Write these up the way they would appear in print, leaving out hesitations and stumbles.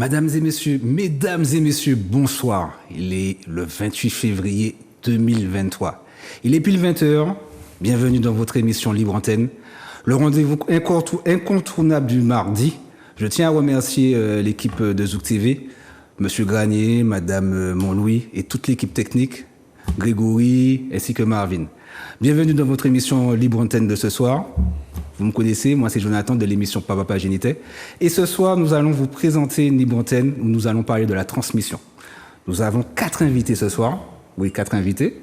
Mesdames et messieurs, bonsoir. Il est le 28 février 2023. Il est pile 20 heures. Bienvenue dans votre émission Libre Antenne, le rendez-vous incontournable du mardi. Je tiens à remercier l'équipe de Zouk TV, Monsieur Granier, Madame Montlouis et toute l'équipe technique, Grégory ainsi que Marvin. Bienvenue dans votre émission Libre Antenne de ce soir. Vous me connaissez, moi c'est Jonathan de l'émission Papa Génité. Et ce soir, nous allons vous présenter une Libre Antenne où nous allons parler de la transmission. Nous avons 4 invités ce soir. Oui, 4 invités.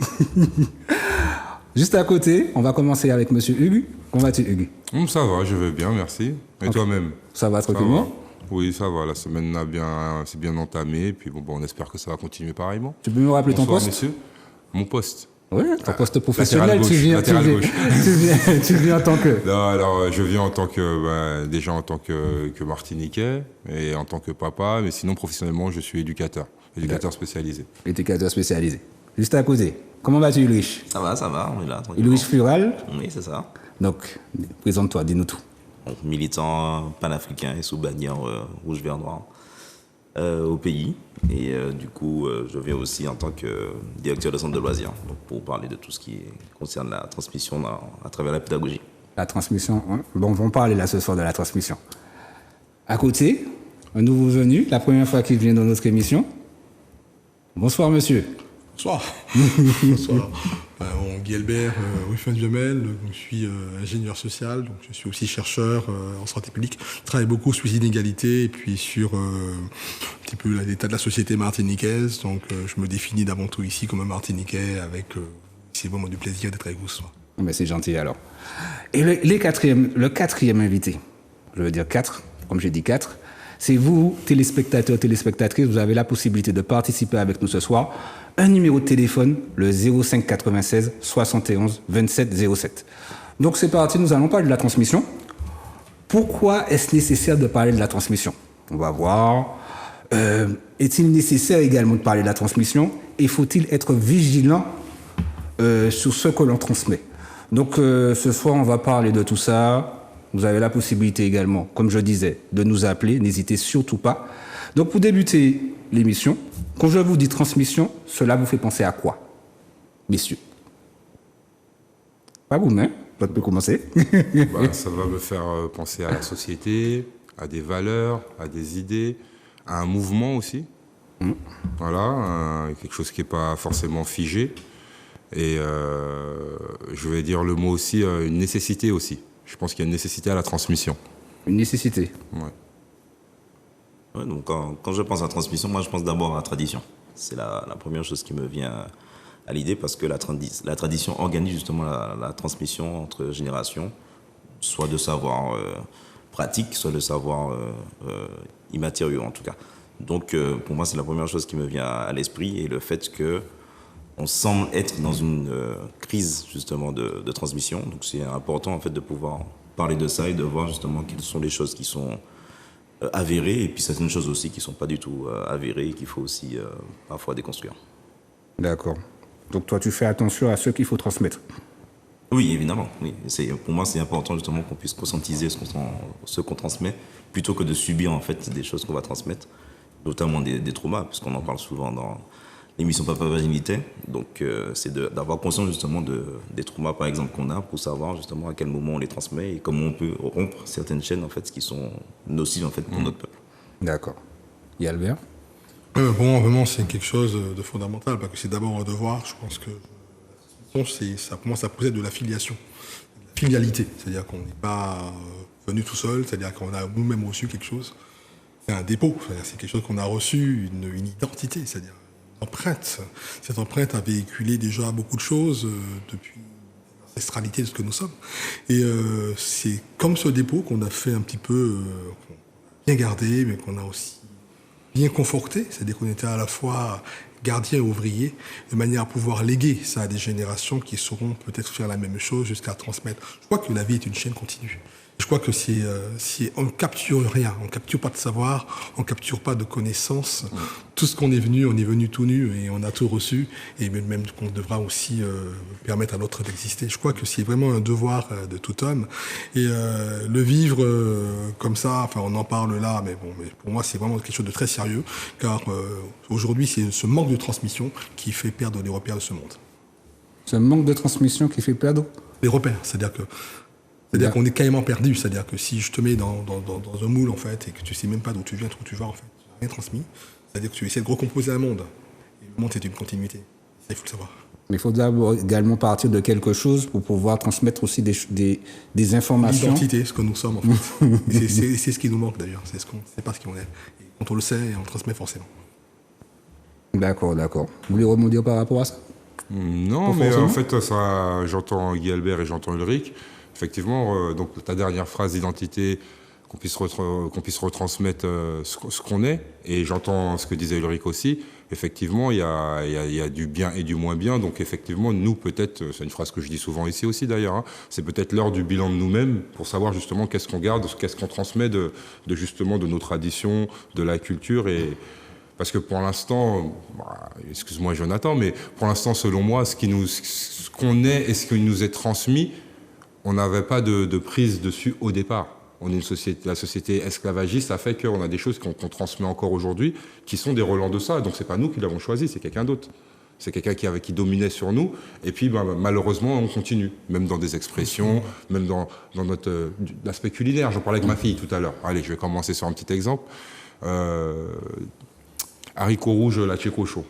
Juste à côté, on va commencer avec Monsieur Hugues. Comment vas-tu, Hugues? Ça va, je vais bien, merci. Et toi-même? Ça va tranquillement? Oui, ça va. La semaine c'est bien entamé. Puis bon, on espère que ça va continuer pareillement. Tu peux me rappeler ton poste? Monsieur. Mon poste. Oui, ton poste professionnel. Latéral gauche. Tu viens en tant que... Non, alors, je viens en tant que, déjà en tant que Martiniquais et en tant que papa. Mais sinon, professionnellement, je suis éducateur spécialisé. Éducateur spécialisé. Juste à côté. Comment vas-tu, Ulrich? Ça va, on est là. Ulrich Floral. Oui, c'est ça. Donc, présente-toi, dis-nous tout. Donc, militant panafricain et sous bannière rouge, vert, noir au pays. Et du coup, je viens aussi en tant que directeur de centre de loisirs, donc pour parler de tout ce qui concerne la transmission à travers la pédagogie. La transmission, hein? Bon, on va parler là ce soir de la transmission. À côté, un nouveau venu, la première fois qu'il vient dans notre émission. Bonsoir, monsieur. Bonsoir. Bonsoir. Guy Albert Ruffin Duhamel, je suis ingénieur social, donc je suis aussi chercheur en santé publique. Je travaille beaucoup sur les inégalités et puis sur un petit peu l'état de la société martiniquaise. Donc je me définis d'avant tout ici comme un Martiniquais avec c'est vraiment du plaisir d'être avec vous ce soir. Mais c'est gentil alors. Et le quatrième invité, je veux dire 4, comme j'ai dit 4, c'est vous, téléspectateurs, téléspectatrices, vous avez la possibilité de participer avec nous ce soir. Un numéro de téléphone, le 05 96 71 27 07. Donc c'est parti, nous allons parler de la transmission. Pourquoi est-ce nécessaire de parler de la transmission? On va voir. Est-il nécessaire également de parler de la transmission? Et faut-il être vigilant sur ce que l'on transmet? Donc ce soir, on va parler de tout ça. Vous avez la possibilité également, comme je disais, de nous appeler. N'hésitez surtout pas. Donc pour débuter l'émission, quand je vous dis transmission, cela vous fait penser à quoi, messieurs? Pas vous-même, vous pouvez commencer. Ça va me faire penser à la société, à des valeurs, à des idées, à un mouvement aussi. Voilà, quelque chose qui n'est pas forcément figé. Et je vais dire le mot aussi, une nécessité aussi. Je pense qu'il y a une nécessité à la transmission. Une nécessité. Ouais. Ouais, donc quand je pense à transmission, moi je pense d'abord à la tradition. C'est la première chose qui me vient à l'idée parce que la tradition organise justement la transmission entre générations, soit de savoir pratique, soit de savoir immatériaux en tout cas. Donc pour moi c'est la première chose qui me vient à l'esprit et le fait que on semble être dans une crise justement de transmission. Donc c'est important en fait de pouvoir parler de ça et de voir justement quelles sont les choses qui sont avérées et puis certaines choses aussi qui ne sont pas du tout avérées et qu'il faut aussi parfois déconstruire. D'accord. Donc toi tu fais attention à ce qu'il faut transmettre. Oui, évidemment. Oui. Pour moi c'est important justement qu'on puisse conscientiser ce qu'on transmet plutôt que de subir en fait des choses qu'on va transmettre, notamment des traumas, puisqu'on en parle souvent dans l'émission Papa Génité. Donc c'est d'avoir conscience justement des traumas par exemple qu'on a pour savoir justement à quel moment on les transmet et comment on peut rompre certaines chaînes en fait qui sont nocives en fait pour notre peuple. D'accord. Et Albert? Bon, vraiment c'est quelque chose de fondamental parce que c'est d'abord un devoir. Je pense que ça commence à poser de la filiation, de la filialité. C'est-à-dire qu'on n'est pas venu tout seul, c'est-à-dire qu'on a nous-mêmes reçu quelque chose. C'est un dépôt, c'est quelque chose qu'on a reçu, une identité, c'est-à-dire empreinte. Cette empreinte a véhiculé déjà beaucoup de choses depuis l'ancestralité de ce que nous sommes. Et c'est comme ce dépôt qu'on a fait un petit peu, qu'on a bien gardé, mais qu'on a aussi bien conforté. C'est-à-dire qu'on était à la fois gardien et ouvrier, de manière à pouvoir léguer ça à des générations qui sauront peut-être faire la même chose jusqu'à transmettre. Je crois que la vie est une chaîne continue. Je crois que on ne capture rien, on ne capture pas de savoir, on ne capture pas de connaissances. Tout ce qu'on est venu tout nu et on a tout reçu, et même qu'on devra aussi permettre à l'autre d'exister. Je crois que c'est vraiment un devoir de tout homme. Et le vivre comme ça, enfin on en parle là, mais pour moi c'est vraiment quelque chose de très sérieux, car aujourd'hui c'est ce manque de transmission qui fait perdre les repères de ce monde. Ce manque de transmission qui fait perdre Les repères, c'est-à-dire qu'on est carrément perdu. C'est-à-dire que si je te mets dans un moule, en fait, et que tu sais même pas d'où tu viens, d'où tu vas, en fait, tu n'as rien transmis, c'est-à-dire que tu essaies de recomposer un monde. Et le monde, c'est une continuité. Ça, il faut le savoir. Mais il faut d'abord également partir de quelque chose pour pouvoir transmettre aussi des informations. L'identité, ce que nous sommes, en fait. C'est ce qui nous manque, d'ailleurs. C'est pas ce qu'on est. Et quand on le sait, on le transmet forcément. D'accord. Vous voulez rebondir par rapport à ça? Non, Pas mais forcément. en fait, ça, j'entends Guy Albert et j'entends Ulrich. Effectivement, donc ta dernière phrase d'identité, qu'on puisse retransmettre ce qu'on est, et j'entends ce que disait Ulrich aussi. Effectivement, il y a du bien et du moins bien. Donc effectivement, nous peut-être, c'est une phrase que je dis souvent ici aussi d'ailleurs, hein, c'est peut-être l'heure du bilan de nous-mêmes pour savoir justement qu'est-ce qu'on garde, qu'est-ce qu'on transmet de justement de nos traditions, de la culture et parce que pour l'instant, excuse-moi Jonathan, mais pour l'instant, selon moi, ce qu'on est et ce qui nous est transmis, on n'avait pas de prise dessus au départ. On est une société, la société esclavagiste a fait qu'on a des choses qu'on transmet encore aujourd'hui, qui sont des relents de ça. Donc c'est pas nous qui l'avons choisi, c'est quelqu'un d'autre. C'est quelqu'un qui dominait sur nous. Et puis malheureusement, on continue, même dans des expressions, même dans notre l'aspect culinaire. J'en parlais avec ma fille tout à l'heure. Allez, je vais commencer sur un petit exemple. Haricots rouges, la tchécocho.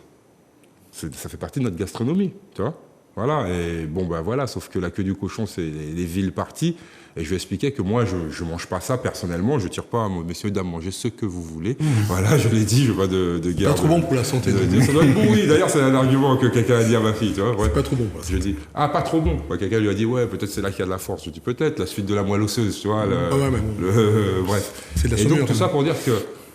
Ça fait partie de notre gastronomie, tu vois. Voilà, et bon, voilà, sauf que la queue du cochon, c'est les villes parties. Et je vais expliquer que moi, je ne mange pas ça personnellement. Je ne tire pas à messieurs, dames, mangez ce que vous voulez. Voilà, je l'ai dit, je vois de guerre. Pas trop bon pour la santé. Ça doit être bon, oui. D'ailleurs, c'est un argument que quelqu'un a dit à ma fille, tu vois. Ouais. C'est pas trop bon. Je dis, pas trop bon. Quelqu'un lui a dit, ouais, peut-être c'est là qu'il y a de la force. Je dis, peut-être, la suite de la moelle osseuse, tu vois. Bref. C'est de la et saumure, donc, tout ça pour dire que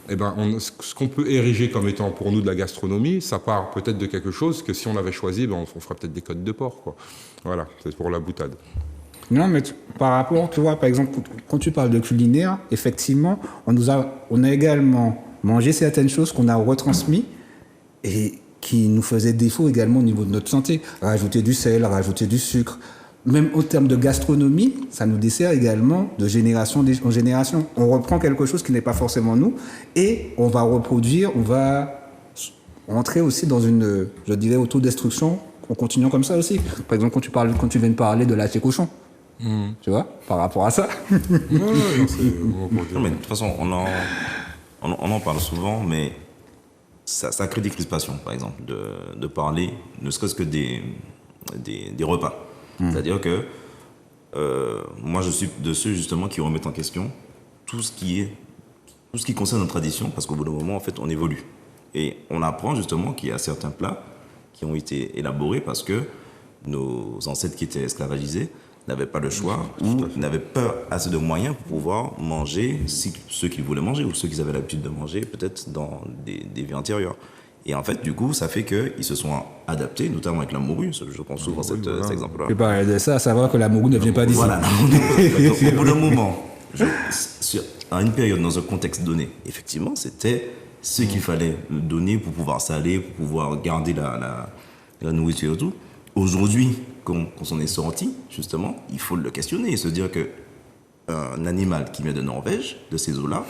ce qu'on peut ériger comme étant pour nous de la gastronomie, ça part peut-être de quelque chose que si on avait choisi, on ferait peut-être des côtes de porc, quoi. Voilà, c'est pour la boutade. Non, mais par rapport, tu vois, par exemple, quand tu parles de culinaire, effectivement, on a également mangé certaines choses qu'on a retransmises et qui nous faisaient défaut également au niveau de notre santé. Rajouter du sel, rajouter du sucre. Même au terme de gastronomie, ça nous dessert également de génération en génération. On reprend quelque chose qui n'est pas forcément nous et on va reproduire, on va rentrer aussi dans une, je dirais, autodestruction en continuant comme ça aussi. Par exemple, quand tu viens de parler de la cochon, tu vois, par rapport à ça. Non, mais de toute façon, on en parle souvent, mais ça crée des crispations, par exemple, de parler, ne serait-ce que des repas. C'est-à-dire que moi, je suis de ceux justement qui remettent en question tout ce qui concerne notre tradition, parce qu'au bout d'un moment, en fait, on évolue. Et on apprend justement qu'il y a certains plats qui ont été élaborés parce que nos ancêtres qui étaient esclavagisés n'avaient pas le choix ou n'avaient pas assez de moyens pour pouvoir manger ceux qu'ils voulaient manger ou ceux qu'ils avaient l'habitude de manger, peut-être dans des vies antérieures. Et en fait, du coup, ça fait qu'ils se sont adaptés, notamment avec la morue. Je pense souvent cet exemple-là. Je parle de ça, à savoir que la morue ne vient pas d'ici. Voilà. Donc, au bout d'un moment, à une période, dans un contexte donné, effectivement, c'était ce qu'il fallait donner pour pouvoir saler, pour pouvoir garder la nourriture et tout. Aujourd'hui, quand on s'en est sorti, justement, il faut le questionner et se dire qu'un animal qui vient de Norvège, de ces eaux-là,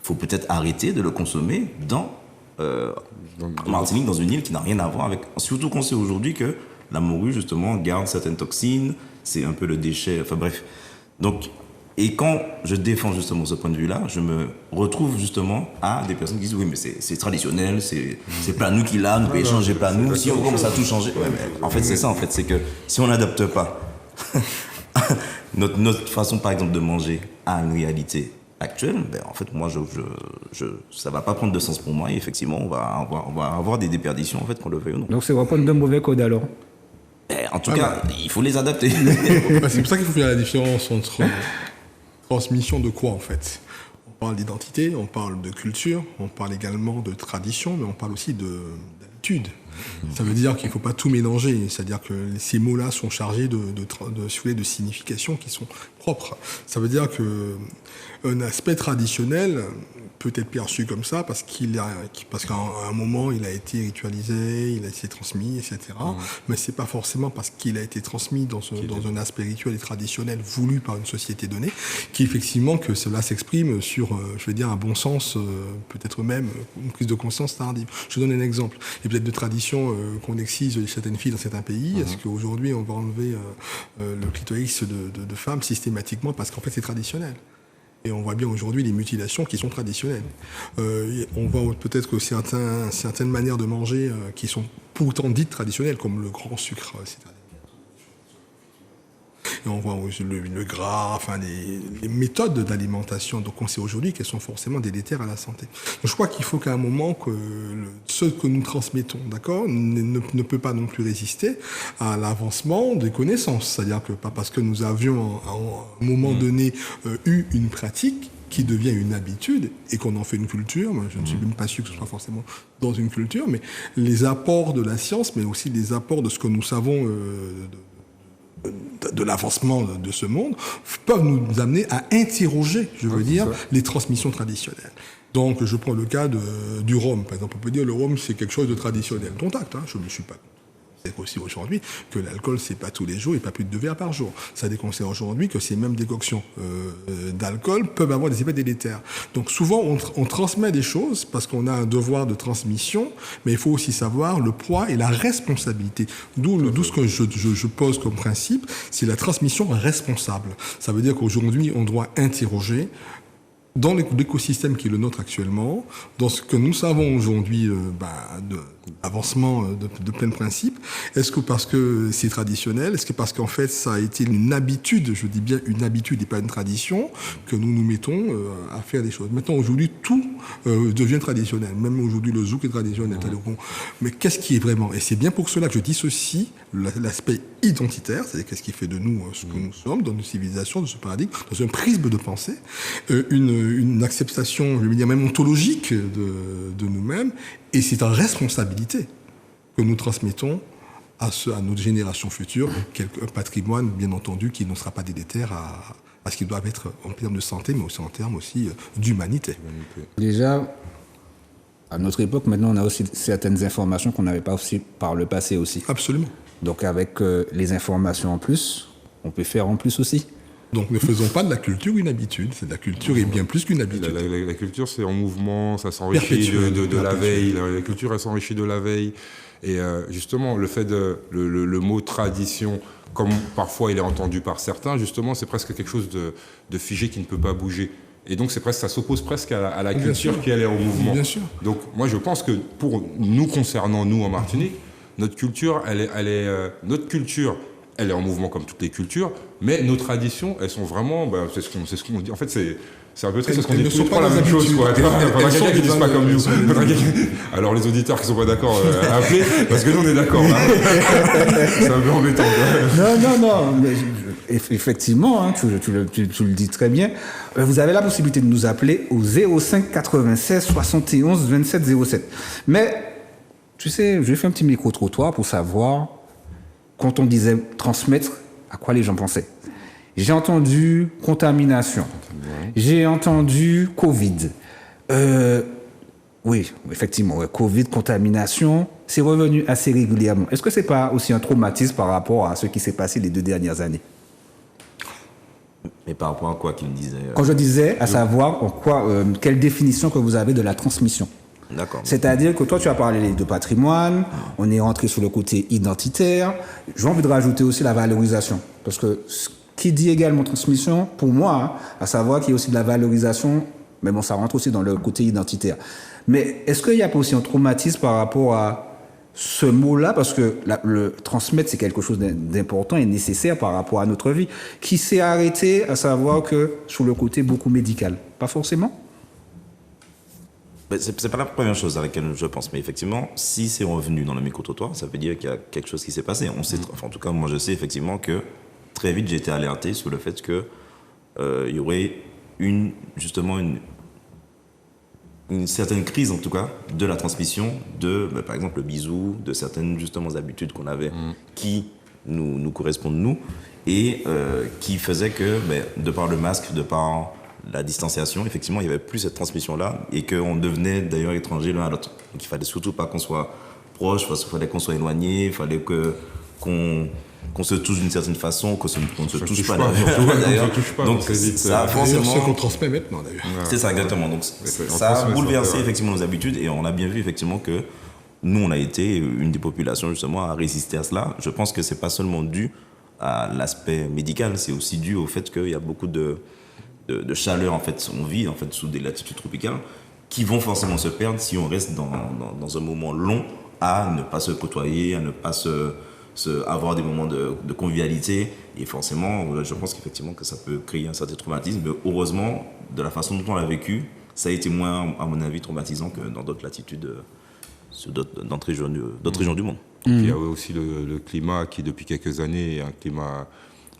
il faut peut-être arrêter de le consommer en Martinique, dans une île qui n'a rien à voir avec... Surtout qu'on sait aujourd'hui que la morue, justement, garde certaines toxines, c'est un peu le déchet, enfin bref. Donc, et quand je défends justement ce point de vue-là, je me retrouve justement à des personnes qui disent oui, mais c'est traditionnel, c'est pas nous qui l'a, nous pouvons changer pas nous, si on commence à tout changer. Ouais, mais en fait, c'est ça, en fait, c'est que si on n'adapte pas notre façon, par exemple, de manger à une réalité actuelle, en fait, moi, ça va pas prendre de sens pour moi. Et effectivement, on va avoir des déperditions, en fait, qu'on le veuille ou non. Donc, c'est reprendre de mauvais codes alors. En tout cas, il faut les adapter. C'est pour ça qu'il faut faire la différence entre transmission de quoi, en fait. On parle d'identité, on parle de culture, on parle également de tradition, mais on parle aussi d'habitude. Ça veut dire qu'il ne faut pas tout mélanger. C'est-à-dire que ces mots-là sont chargés de significations qui sont propres. Ça veut dire qu'un aspect traditionnel peut être perçu comme ça parce qu'à un moment, il a été ritualisé, il a été transmis, etc. Mais ce n'est pas forcément parce qu'il a été transmis dans un aspect rituel et traditionnel voulu par une société donnée qu'effectivement que cela s'exprime sur, je vais dire, un bon sens, peut-être même une prise de conscience tardive. Je donne un exemple. Il y a peut-être de traditions qu'on excise certaines filles dans certains pays. Est-ce qu'aujourd'hui, on va enlever le clitoris de femmes systématiquement parce qu'en fait, c'est traditionnel? Et on voit bien aujourd'hui les mutilations qui sont traditionnelles. On voit peut-être que certaines manières de manger qui sont pourtant dites traditionnelles, comme le grand sucre, etc. Et on voit le gras, enfin les méthodes d'alimentation. Donc on sait aujourd'hui qu'elles sont forcément délétères à la santé. Donc je crois qu'il faut qu'à un moment que ce que nous transmettons, d'accord, ne peut pas non plus résister à l'avancement des connaissances. C'est-à-dire que pas parce que nous avions à un moment donné eu une pratique qui devient une habitude et qu'on en fait une culture. Moi, je ne suis même pas sûr que ce soit forcément dans une culture, mais les apports de la science, mais aussi les apports de ce que nous savons de l'avancement de ce monde peuvent nous amener à interroger, je veux dire, les transmissions traditionnelles. Donc, je prends le cas du rhum. Par exemple, on peut dire que le rhum, c'est quelque chose de traditionnel. Contact, je ne me suis pas. C'est aussi aujourd'hui que l'alcool, c'est pas tous les jours et pas plus de 2 verres par jour. Ça déconseille aujourd'hui que ces mêmes décoctions d'alcool peuvent avoir des effets délétères. Donc souvent, on transmet des choses parce qu'on a un devoir de transmission, mais il faut aussi savoir le poids et la responsabilité. D'où ce que je pose comme principe, c'est la transmission responsable. Ça veut dire qu'aujourd'hui, on doit interroger dans l'écosystème qui est le nôtre actuellement, dans ce que nous savons aujourd'hui d'avancement de plein de principes, est-ce que parce que c'est traditionnel, est-ce que parce qu'en fait ça a été une habitude, je dis bien une habitude et pas une tradition, que nous nous mettons à faire des choses. Maintenant aujourd'hui tout devient traditionnel, même aujourd'hui le zouk est traditionnel. Mais qu'est-ce qui est vraiment? Et c'est bien pour cela que je dissocie l'aspect identitaire, c'est-à-dire qu'est-ce qui fait de nous ce que nous sommes, dans nos civilisations, dans ce paradigme, dans un prisme de pensée, une acceptation, je veux dire même ontologique de nous-mêmes, et c'est en responsabilité que nous transmettons à notre génération future un patrimoine, bien entendu, qui ne sera pas délétère à ce qui doit être en termes de santé, mais aussi en termes d'humanité. Déjà, à notre époque, maintenant, on a aussi certaines informations qu'on n'avait pas aussi par le passé aussi. Absolument. Donc avec les informations en plus, on peut faire en plus aussi. Donc ne faisons pas de la culture une habitude. C'est de la culture et bien plus qu'une habitude. La culture, c'est en mouvement, ça s'enrichit de la veille. La culture, elle s'enrichit de la veille. Et justement, le fait le mot tradition, comme parfois il est entendu par certains, justement, c'est presque quelque chose de figé qui ne peut pas bouger. Et donc ça s'oppose presque à la culture qui elle est en mouvement. Bien sûr. Donc moi, je pense que pour nous concernant, nous en Martinique, notre culture, elle est en mouvement comme toutes les cultures, mais nos traditions, elles sont vraiment, c'est ce qu'on dit. En fait, c'est un peu triste parce qu'on dit tout le temps la même chose, quoi. Il y a quelqu'un qui ne dit pas comme nous. Alors les auditeurs qui ne sont pas d'accord, appelez, parce que nous on est d'accord. C'est un peu embêtant. Non, mais effectivement, tu le dis très bien. Vous avez la possibilité de nous appeler au 05 96 71 27 07. Mais, tu sais, je fais un petit micro-trottoir pour savoir, quand on disait transmettre, à quoi les gens pensaient. J'ai entendu contamination. J'ai entendu Covid. Oui, effectivement, Covid, contamination, c'est revenu assez régulièrement. Est-ce que ce n'est pas aussi un traumatisme par rapport à ce qui s'est passé les 2 dernières années? Mais par rapport à quoi qu'il me disait Quand je disais, à savoir, quelle définition que vous avez de la transmission. D'accord. C'est-à-dire que toi, tu as parlé de patrimoine, on est rentré sur le côté identitaire. J'ai envie de rajouter aussi la valorisation. Parce que ce qui dit également transmission, pour moi, à savoir qu'il y a aussi de la valorisation, mais bon, ça rentre aussi dans le côté identitaire. Mais est-ce qu'il n'y a pas aussi un traumatisme par rapport à ce mot-là? Parce que le transmettre, c'est quelque chose d'important et nécessaire par rapport à notre vie, qui s'est arrêté, à savoir que sur le côté beaucoup médical. Pas forcément? C'est pas la première chose à laquelle je pense, mais effectivement, si c'est revenu dans le micro-trottoir, ça veut dire qu'il y a quelque chose qui s'est passé. On sait, enfin, en tout cas, moi je sais effectivement que très vite j'ai été alerté sur le fait que il y aurait une une certaine crise, en tout cas, de la transmission de, par exemple, le bisou, de certaines, justement, habitudes qu'on avait qui nous correspondent, nous, et qui faisaient que, de par le masque, de par la distanciation, effectivement, il n'y avait plus cette transmission-là et qu'on devenait d'ailleurs étrangers l'un à l'autre. Donc il fallait surtout pas qu'on soit proche, il fallait qu'on soit éloigné, il fallait qu'on se touche d'une certaine façon, qu'on ne se touche pas d'ailleurs. Donc ça a forcément... C'est ce qu'on transmet maintenant d'ailleurs. C'est ça, exactement. Donc ça a bouleversé effectivement nos habitudes et on a bien vu effectivement que nous, on a été une des populations justement à résister à cela. Je pense que c'est pas seulement dû à l'aspect médical, c'est aussi dû au fait qu'il y a beaucoup de chaleur, en fait. On vit en fait sous des latitudes tropicales qui vont forcément se perdre si on reste dans un moment long à ne pas se côtoyer, à ne pas avoir des moments de convivialité. Et forcément, je pense qu'effectivement que ça peut créer un certain traumatisme. Mais heureusement, de la façon dont on l'a vécu, ça a été moins, à mon avis, traumatisant que dans d'autres latitudes, sur d'autres régions du monde. Il y a aussi le climat qui, depuis quelques années, est un climat,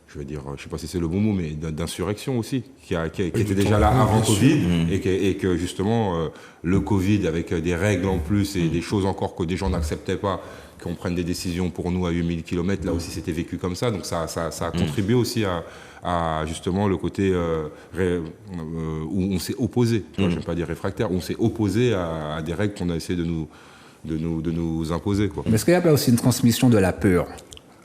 je veux dire, je ne sais pas si c'est le bon mot, mais d'insurrection aussi, qui était déjà là avant Covid, et que justement, le Covid, avec des règles en plus et des choses encore que des gens n'acceptaient pas, qu'on prenne des décisions pour nous à 8000 km, là aussi c'était vécu comme ça, donc ça a contribué aussi à justement le côté où on s'est opposé, je ne vais pas dire réfractaire, où on s'est opposé à des règles qu'on a essayé de nous imposer, quoi. Mais est-ce qu'il n'y a pas aussi une transmission de la peur?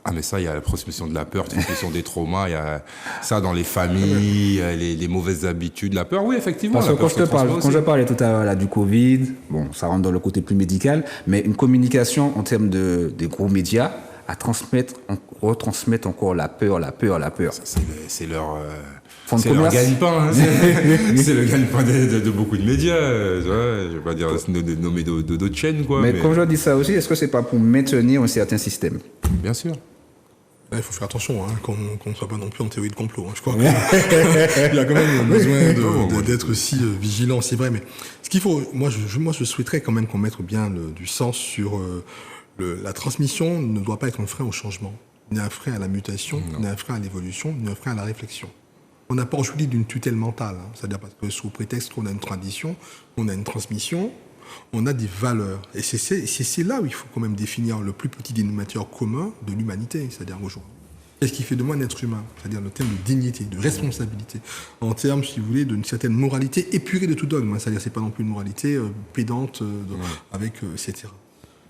Ah mais ça, il y a la transmission de la peur, la transmission des traumas, il y a ça dans les familles, les mauvaises habitudes, la peur, oui, effectivement. Parce que quand je parlais tout à l'heure là, du Covid, bon, ça rentre dans le côté plus médical, mais une communication en termes des gros médias, retransmettre encore la peur. C'est leur... Fonds de c'est leur commerce. gagne-pain, hein. C'est le gagne-pain de beaucoup de médias. Je vais pas dire nommer d'autres chaînes, quoi. Mais comme je dis ça aussi, est-ce que c'est pas pour maintenir un certain système? Bien sûr. Il faut faire attention, qu'on ne soit pas non plus en théorie de complot. Je crois qu'il y a quand même besoin d'être aussi vigilant, c'est vrai. Mais ce qu'il faut, moi, je souhaiterais quand même qu'on mette bien du sens sur la transmission. Ne doit pas être un frein au changement, ni un frein à la mutation, ni un frein à l'évolution, ni un frein à la réflexion. On n'a pas aujourd'hui d'une tutelle mentale, c'est-à-dire parce que sous prétexte qu'on a une tradition, on a une transmission, on a des valeurs. Et c'est là où il faut quand même définir le plus petit dénominateur commun de l'humanité, c'est-à-dire aujourd'hui. Qu'est-ce qui fait de moi un être humain? C'est-à-dire le terme de dignité, de responsabilité, en termes, si vous voulez, d'une certaine moralité épurée de tout dogme. C'est-à-dire c'est pas non plus une moralité pédante, avec etc.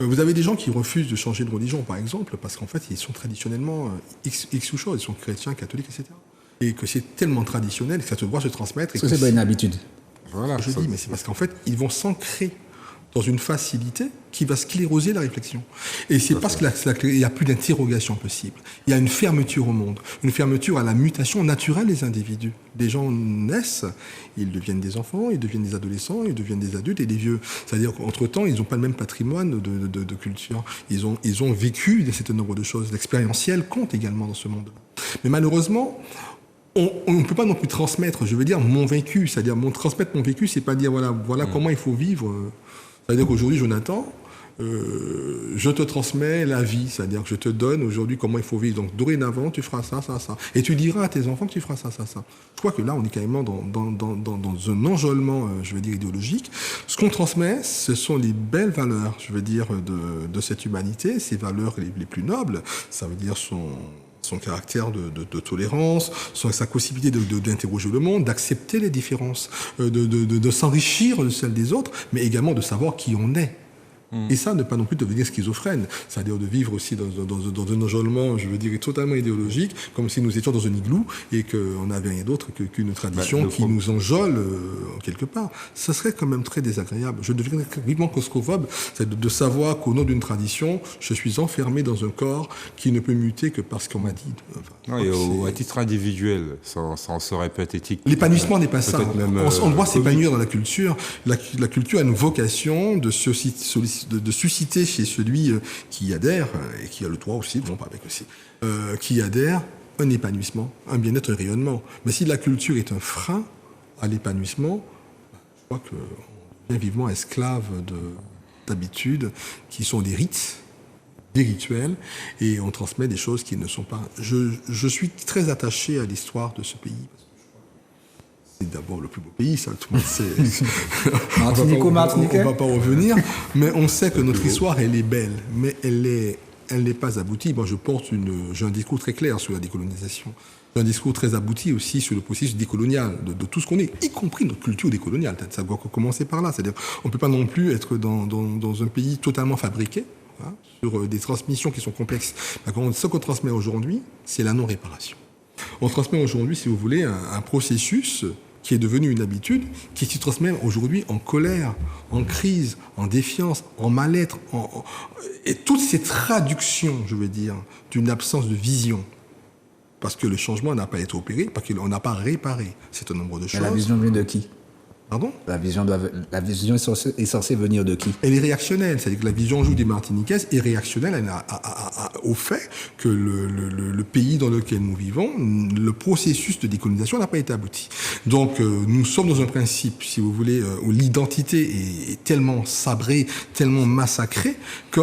Vous avez des gens qui refusent de changer de religion, par exemple, parce qu'en fait, ils sont traditionnellement X ou chose, ils sont chrétiens, catholiques, etc. Et que c'est tellement traditionnel que ça doit se transmettre. Est-ce que c'est pas une habitude? Voilà. Je dis, mais c'est parce qu'en fait, ils vont s'ancrer dans une facilité qui va scléroser la réflexion. Et c'est parce qu'il n'y a plus d'interrogation possible. Il y a une fermeture au monde, une fermeture à la mutation naturelle des individus. Des gens naissent, ils deviennent des enfants, ils deviennent des adolescents, ils deviennent des adultes et des vieux. C'est-à-dire qu'entre-temps, ils n'ont pas le même patrimoine de culture. Ils ont vécu un certain nombre de choses. L'expérientiel compte également dans ce monde. Mais malheureusement, on ne peut pas non plus transmettre, je veux dire, mon vécu. C'est-à-dire, transmettre mon vécu, c'est pas dire, voilà comment il faut vivre. C'est-à-dire qu'aujourd'hui, Jonathan, je te transmets la vie. C'est-à-dire que je te donne aujourd'hui comment il faut vivre. Donc, dorénavant, tu feras ça, ça, ça. Et tu diras à tes enfants que tu feras ça, ça, ça. Je crois que là, on est carrément dans un enjôlement, je veux dire, idéologique. Ce qu'on transmet, ce sont les belles valeurs, je veux dire, de cette humanité, ces valeurs les plus nobles. Ça veut dire son caractère de tolérance, sa possibilité d'interroger le monde, d'accepter les différences, de s'enrichir de celles des autres, mais également de savoir qui on est. Et ça, ne pas non plus devenir schizophrène, c'est-à-dire de vivre aussi dans un enjôlement, je veux dire, totalement idéologique, comme si nous étions dans un igloo et qu'on n'avait rien d'autre qu'une tradition qui nous enjôle quelque part. Ça serait quand même très désagréable. Je deviendrais vivement claustrophobe, c'est de savoir qu'au nom d'une tradition, je suis enfermé dans un corps qui ne peut muter que parce qu'on m'a dit. À titre individuel, ça en serait pathétique. L'épanouissement n'est pas ça. On doit s'épanouir dans la culture. La culture a une vocation de susciter chez celui qui y adhère, et qui a le droit aussi, non pas avec aussi, qui y adhère, un épanouissement, un bien-être, un rayonnement. Mais si la culture est un frein à l'épanouissement, je crois qu'on devient vivement esclave d'habitudes qui sont des rites, des rituels, et on transmet des choses qui ne sont pas... Je suis très attaché à l'histoire de ce pays. c'est d'abord le plus beau pays, ça, tout le monde sait. Martinico-Martiniquais. On va pas revenir, mais on sait que notre histoire, elle est belle, mais elle n'est pas aboutie. Moi, j'ai un discours très clair sur la décolonisation. J'ai un discours très abouti aussi sur le processus décolonial, de tout ce qu'on est, y compris notre culture décoloniale. Ça doit commencer par là. C'est-à-dire, on ne peut pas non plus être dans un pays totalement fabriqué, hein, sur des transmissions qui sont complexes. Ce qu'on transmet aujourd'hui, c'est la non-réparation. On transmet aujourd'hui, si vous voulez, un processus qui est devenu une habitude, qui se transmet aujourd'hui en colère, en crise, en défiance, en mal-être, et toutes ces traductions, je veux dire, d'une absence de vision. Parce que le changement n'a pas été opéré, parce qu'on n'a pas réparé cet nombre de choses. Mais la vision vient de qui? Pardon ? La vision est censée venir de qui? Elle est réactionnelle, c'est-à-dire que la vision des Martiniquaises est réactionnelle au fait que le pays dans lequel nous vivons, le processus de décolonisation n'a pas été abouti. Donc nous sommes dans un principe, si vous voulez, où l'identité est tellement sabrée, tellement massacrée, que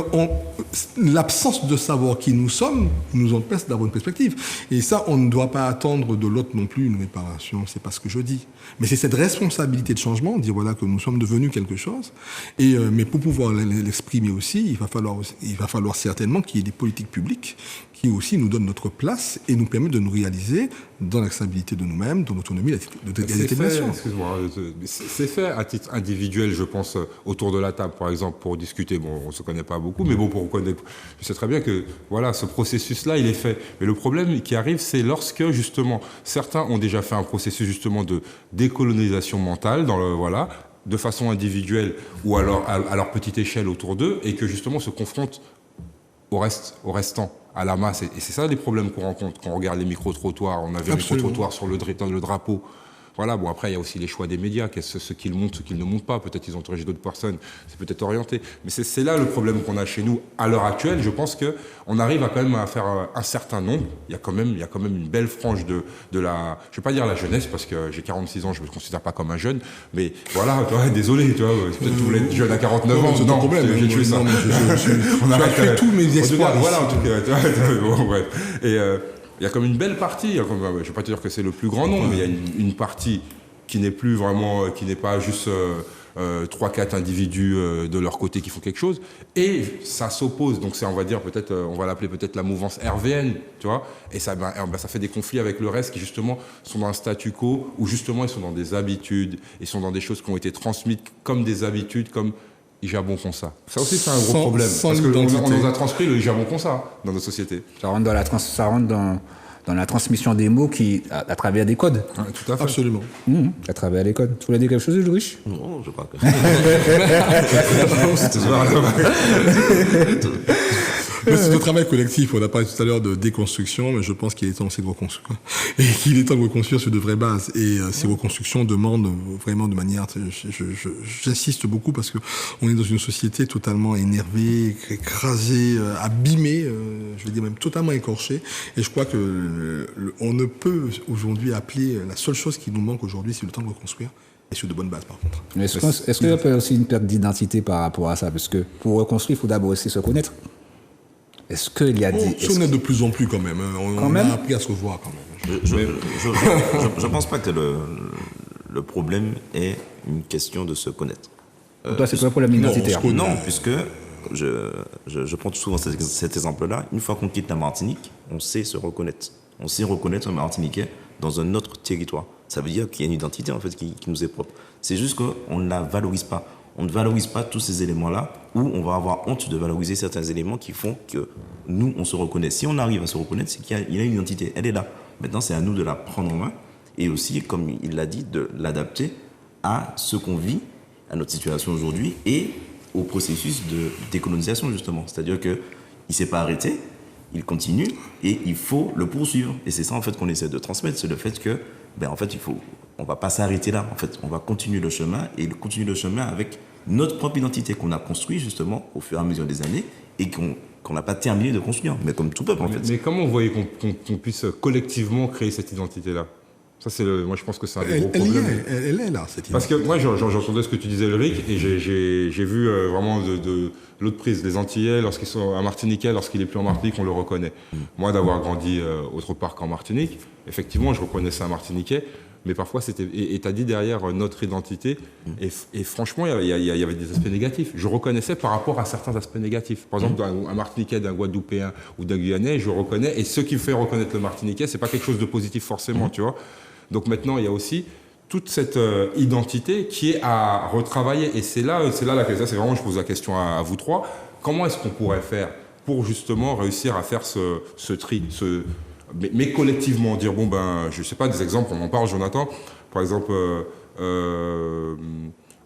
l'absence de savoir qui nous sommes nous empêche d'avoir une perspective. Et ça, on ne doit pas attendre de l'autre non plus une réparation, c'est pas ce que je dis. Mais c'est cette responsabilité de changement, dire voilà que nous sommes devenus quelque chose. Mais pour pouvoir l'exprimer aussi, il va falloir certainement qu'il y ait des politiques publiques qui aussi nous donnent notre place et nous permettent de nous réaliser dans la stabilité de nous-mêmes, dans l'autonomie de la nation. Excuse-moi, c'est fait à titre individuel, je pense, autour de la table, par exemple, pour discuter. Bon, on ne se connaît pas beaucoup, mais bon, pour connaître, je sais très bien que voilà, ce processus-là, il est fait. Mais le problème qui arrive, c'est lorsque, justement, certains ont déjà fait un processus, justement, de décolonisation mentale, de façon individuelle ou alors à leur petite échelle autour d'eux, et que, justement, se confrontent au restant, à la masse. Et c'est ça les problèmes qu'on rencontre quand on regarde les micro-trottoirs. On avait un micro-trottoir sur le drapeau. Voilà, bon, après, il y a aussi les choix des médias, ce qu'ils montent, ce qu'ils ne montent pas. Peut-être qu'ils ont interrogé d'autres personnes, c'est peut-être orienté. Mais c'est là le problème qu'on a chez nous à l'heure actuelle. Je pense qu'on arrive quand même à faire un certain nombre. Il y a quand même une belle frange de la... Je ne vais pas dire la jeunesse, parce que j'ai 46 ans, je ne me considère pas comme un jeune. Mais voilà, désolé, tu vois, peut-être que vous voulez être jeune à 49 ans. C'est un problème. J'ai tué ça. On a fait tous mes espoirs. Voilà, en tout cas. Bon, ouais. Et... il y a comme une belle partie, je ne vais pas te dire que c'est le plus grand nombre, mais il y a une partie qui n'est plus vraiment, qui n'est pas juste 3-4 individus de leur côté qui font quelque chose, et ça s'oppose, donc c'est, on va dire, peut-être, on va l'appeler peut-être la mouvance RVN, tu vois, et ça, ça fait des conflits avec le reste qui justement sont dans un statu quo, où justement ils sont dans des habitudes, ils sont dans des choses qui ont été transmises comme des habitudes, comme Ijabon font ça. Ça aussi, c'est un gros problème. Parce qu'on nous a transcrit le Ijabon font ça dans nos sociétés. Ça rentre dans la transmission des mots à travers des codes. Ouais, tout à fait. Absolument. À travers les codes. Tu voulais dire quelque chose, Ulrich? Non, je crois que... Mais c'est un travail collectif. On a parlé tout à l'heure de déconstruction, mais je pense qu'il est temps aussi de reconstruire. Et qu'il est temps de reconstruire sur de vraies bases. Et ces reconstructions demandent vraiment de manière... J'insiste beaucoup parce qu'on est dans une société totalement énervée, écrasée, abîmée, je vais dire même totalement écorchée. Et je crois que on ne peut aujourd'hui appeler... La seule chose qui nous manque aujourd'hui, c'est le temps de reconstruire. Et sur de bonnes bases, par contre. Mais est-ce qu'il y a pas aussi une perte d'identité par rapport à ça? Parce que pour reconstruire, il faut d'abord aussi se connaître. Est-ce qu'il y a On se connaît de plus en plus quand même. On a appris à se revoir quand même. Je pense pas que le problème est une question de se connaître. Pour toi, c'est pas un problème identitaire? Non, puisque je prends souvent cet exemple-là. Une fois qu'on quitte la Martinique, on sait se reconnaître. On sait reconnaître un Martiniquais dans un autre territoire. Ça veut dire qu'il y a une identité en fait qui nous est propre. C'est juste qu'on ne la valorise pas. On ne valorise pas tous ces éléments-là, où on va avoir honte de valoriser certains éléments qui font que nous, on se reconnaît. Si on arrive à se reconnaître, c'est qu'il y a une identité. Elle est là. Maintenant, c'est à nous de la prendre en main et aussi, comme il l'a dit, de l'adapter à ce qu'on vit, à notre situation aujourd'hui et au processus de décolonisation, justement. C'est-à-dire qu'il ne s'est pas arrêté, il continue et il faut le poursuivre. Et c'est ça, en fait, qu'on essaie de transmettre. C'est le fait que, en fait, on ne va pas s'arrêter là. En fait, on va continuer le chemin et continuer le chemin avec notre propre identité qu'on a construite, justement, au fur et à mesure des années et qu'on n'a pas terminé de construire. Mais comme tout peuple, en fait. Mais comment vous voyez qu'on puisse collectivement créer cette identité-là? Ça, moi, je pense que c'est un des gros problèmes. Elle est là, cette identité. Parce que moi, j'entendais ce que tu disais, Ulrich, et j'ai vu vraiment de l'autre prise, les Antillais, lorsqu'ils sont à Martiniquais, lorsqu'il est plus en Martinique, on le reconnaît. Moi, d'avoir grandi autre part qu'en Martinique, effectivement, je reconnaissais un Martiniquais, mais parfois c'était... Et tu as dit derrière notre identité, et franchement, il y avait des aspects négatifs. Je reconnaissais par rapport à certains aspects négatifs. Par exemple, un Martiniquais, d'un Guadeloupéen ou d'un Guyanais, je reconnais, et ce qui me fait reconnaître le Martiniquais, c'est pas quelque chose de positif forcément, tu vois. Donc maintenant, il y a aussi toute cette identité qui est à retravailler. Et c'est là la question. C'est vraiment, je pose la question à vous trois. Comment est-ce qu'on pourrait faire pour justement réussir à faire ce tri, mais collectivement, dire, bon, ben, je sais pas, des exemples, on en parle, Jonathan. Par exemple,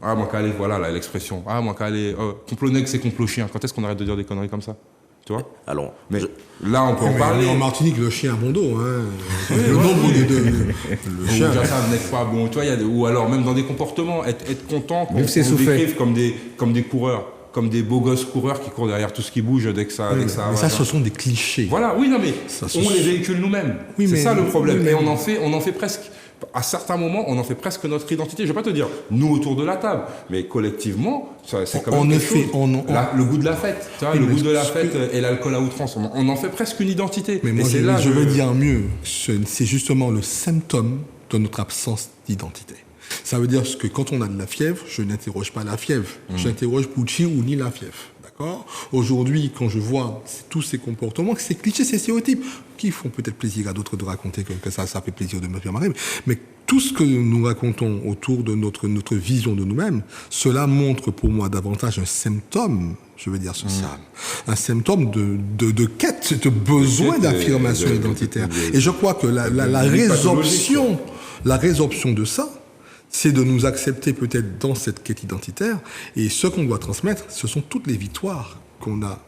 moi qu'à aller, voilà l'expression. Moi qu'à aller, complot nègre, c'est complot chien. Quand est-ce qu'on arrête de dire des conneries comme ça? Tu vois? Alors, mais là, on peut en parler. En Martinique, le chien a bon dos. Hein. Le nombre de le chien. Déjà, ça n'est pas bon. Tu vois, ou alors même dans des comportements, être content qu'on décrive comme des coureurs, comme des beaux gosses coureurs qui courent derrière tout ce qui bouge dès que ça. Mais ça, ce sont des clichés. Voilà, oui, non, mais on les véhicule nous-mêmes. Oui, c'est ça le problème. Et on en fait presque. À certains moments, on en fait presque notre identité. Je ne vais pas te dire, nous autour de la table, mais collectivement, c'est quand même le goût de la fête. Tu vois, le goût de la fête et l'alcool à outrance, on en fait presque une identité. Mais moi, je veux dire mieux. C'est justement le symptôme de notre absence d'identité. Ça veut dire que quand on a de la fièvre, je n'interroge pas la fièvre. J'interroge Pucci ou ni la fièvre. Aujourd'hui, quand je vois tous ces comportements, ces clichés, ces stéréotypes, qui font peut-être plaisir à d'autres de raconter que ça fait plaisir de me faire marrer, mais tout ce que nous racontons autour de notre vision de nous-mêmes, cela montre pour moi davantage un symptôme, je veux dire social, un symptôme de quête, de besoin d'affirmation identitaire. Et je crois que la résorption de ça, c'est de nous accepter peut-être dans cette quête identitaire. Et ce qu'on doit transmettre, ce sont toutes les victoires qu'on a.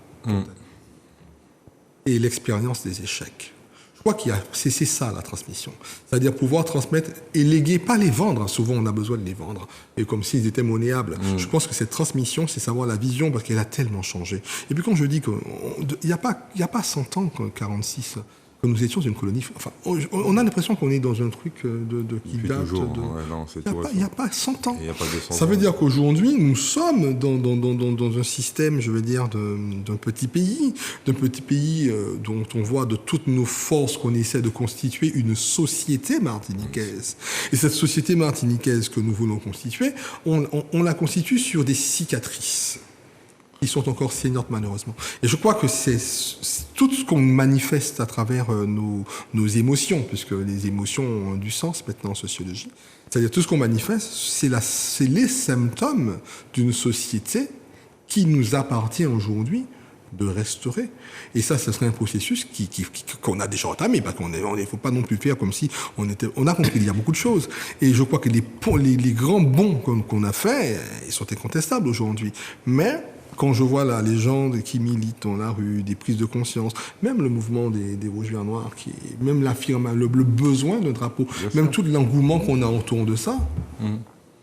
Et l'expérience des échecs. Je crois c'est ça la transmission. C'est-à-dire pouvoir transmettre et léguer, pas les vendre. Souvent, on a besoin de les vendre. Et comme s'ils étaient monnayables. Je pense que cette transmission, c'est savoir la vision parce qu'elle a tellement changé. Et puis quand je dis qu'il n'y a pas 100 ans, 46... que nous étions une colonie. Enfin, on a l'impression qu'on est dans un truc qui date il n'y a pas 100 ans. Ça veut dire qu'aujourd'hui, nous sommes dans un système, je veux dire, d'un petit pays dont on voit de toutes nos forces qu'on essaie de constituer une société martiniquaise. Et cette société martiniquaise que nous voulons constituer, on la constitue sur des cicatrices. Ils sont encore saignantes malheureusement. Et je crois que c'est tout ce qu'on manifeste à travers nos émotions, puisque les émotions ont du sens maintenant en sociologie. C'est-à-dire tout ce qu'on manifeste, c'est les symptômes d'une société qui nous appartient aujourd'hui de restaurer. Et ça, ce serait un processus qu'on a déjà entamé, parce qu'on ne faut pas non plus faire comme si on a compris qu'il y a beaucoup de choses. Et je crois que les grands bons qu'on a faits, ils sont incontestables aujourd'hui. Mais quand je vois là les gens qui militent dans la rue, des prises de conscience, même le mouvement des Rouges-Verts Noirs, même le besoin d'un drapeau, même tout l'engouement qu'on a autour de ça,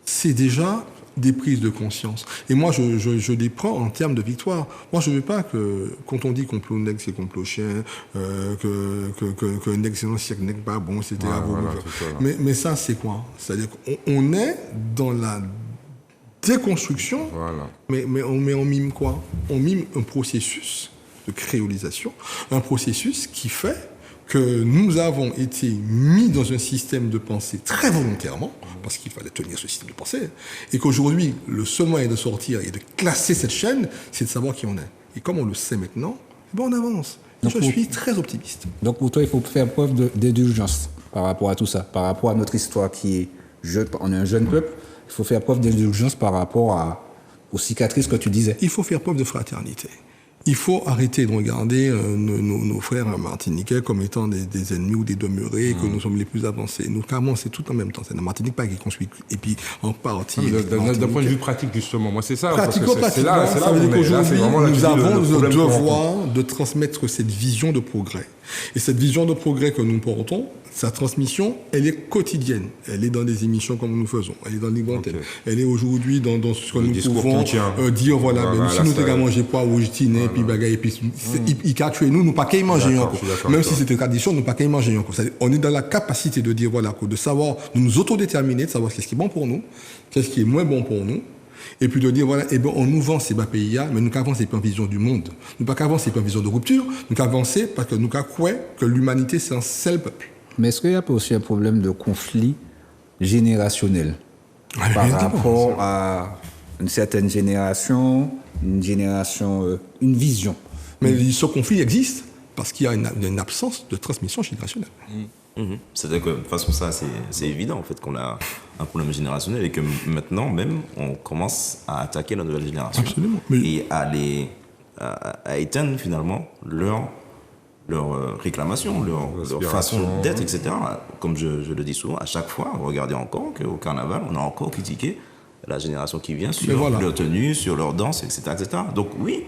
c'est déjà des prises de conscience. Et moi, je les prends en termes de victoire. Moi, je ne veux pas que, quand on dit complot nègre, c'est complot chien, que nègre, c'est non, c'est nègre pas bon, c'était à vous. Mais ça, c'est quoi? C'est-à-dire qu'on est dans la déconstruction, mais on mime quoi? On mime un processus de créolisation, un processus qui fait que nous avons été mis dans un système de pensée très volontairement, parce qu'il fallait tenir ce système de pensée, et qu'aujourd'hui, le seul moyen de sortir et de classer cette chaîne, c'est de savoir qui on est. Et comme on le sait maintenant, on avance. Et je suis très optimiste. Donc pour toi, il faut faire preuve d'indulgence par rapport à tout ça, par rapport à notre histoire qui est jeune, on est un jeune peuple, il faut faire preuve d'indulgence par rapport aux cicatrices que tu disais. Il faut faire preuve de fraternité. Il faut arrêter de regarder nos frères martiniquais comme étant des ennemis ou des demeurés, que nous sommes les plus avancés. Nous, carrément, c'est tout en même temps. C'est la Martinique pas qui construit. Et puis, en partie... D'un point de vue pratique, justement, moi, c'est ça. Pratico-pratiquement, ça veut dire qu'aujourd'hui, nous avons le devoir de transmettre cette vision de progrès. Et cette vision de progrès que nous portons, sa transmission, elle est quotidienne. Elle est dans des émissions comme nous faisons. Elle est dans les grandes têtes. Elle est aujourd'hui dans ce que nous pouvons dire, voilà, si nous t'avons mangé poids ou jitiné, puis bagaille, puis il a tué nous pas qu'à y manger encore. Même si c'était tradition, nous pas qu'à y manger encore. On est dans la capacité de dire, voilà, de savoir, de nous autodéterminer, de savoir ce qui est bon pour nous, qu'est-ce qui est moins bon pour nous. Et puis de dire, voilà, on nous vend ces pays, mais nous qu'avancer pas en vision du monde. Nous pas qu'avancer pas en vision de rupture, nous qu'avancer parce que nous croyons que l'humanité, c'est un seul peuple. Mais est-ce qu'il n'y a pas aussi un problème de conflit générationnel Ouais, par évidemment, rapport à une certaine génération, une vision. Mais ce conflit existe parce qu'il y a une absence de transmission générationnelle. C'est-à-dire que de toute façon, ça, c'est évident en fait qu'on a un problème générationnel et que maintenant même, on commence à attaquer la nouvelle génération. Absolument. Mais- Et à éteindre finalement leur réclamation, leur façon d'être, etc. Comme je le dis souvent, à chaque fois, regardez encore qu'au carnaval, on a encore critiqué la génération qui vient sur voilà. leur tenue, sur leur danse, etc., etc. Donc oui,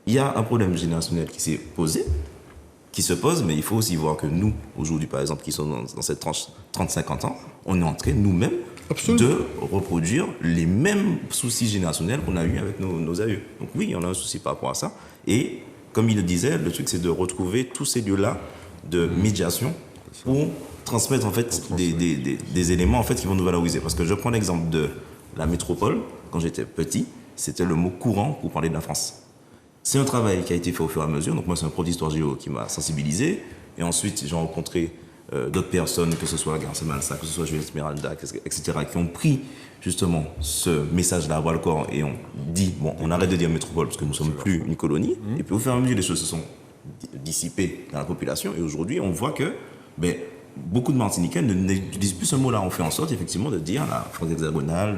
il y a un problème générationnel qui s'est posé, qui se pose, mais il faut aussi voir que nous, aujourd'hui par exemple, qui sommes dans cette tranche 30-50 ans, on est en train nous-mêmes Absolument. de reproduire les mêmes soucis générationnels qu'on a eu avec nos aïeux. Donc oui, on a un souci par rapport à ça. Et comme il le disait, le truc c'est de retrouver tous ces lieux-là de médiation pour transmettre en fait des éléments en fait qui vont nous valoriser. Parce que je prends l'exemple de la métropole. Quand j'étais petit, c'était le mot courant pour parler de la France. C'est un travail qui a été fait au fur et à mesure. Donc moi, c'est un prof d'histoire géo qui m'a sensibilisé. Et ensuite, j'ai rencontré d'autres personnes, que ce soit Garcia Malsa, que ce soit Jules Esmeralda, etc., qui ont pris justement ce message-là à bras le corps et ont dit, bon, on arrête de dire métropole parce que nous ne sommes plus une colonie. Et puis au fur et à mesure, les choses se sont dissipées dans la population. Et aujourd'hui, on voit que beaucoup de Martiniquais n'utilisent plus ce mot-là. On fait en sorte, effectivement, de dire la France hexagonale,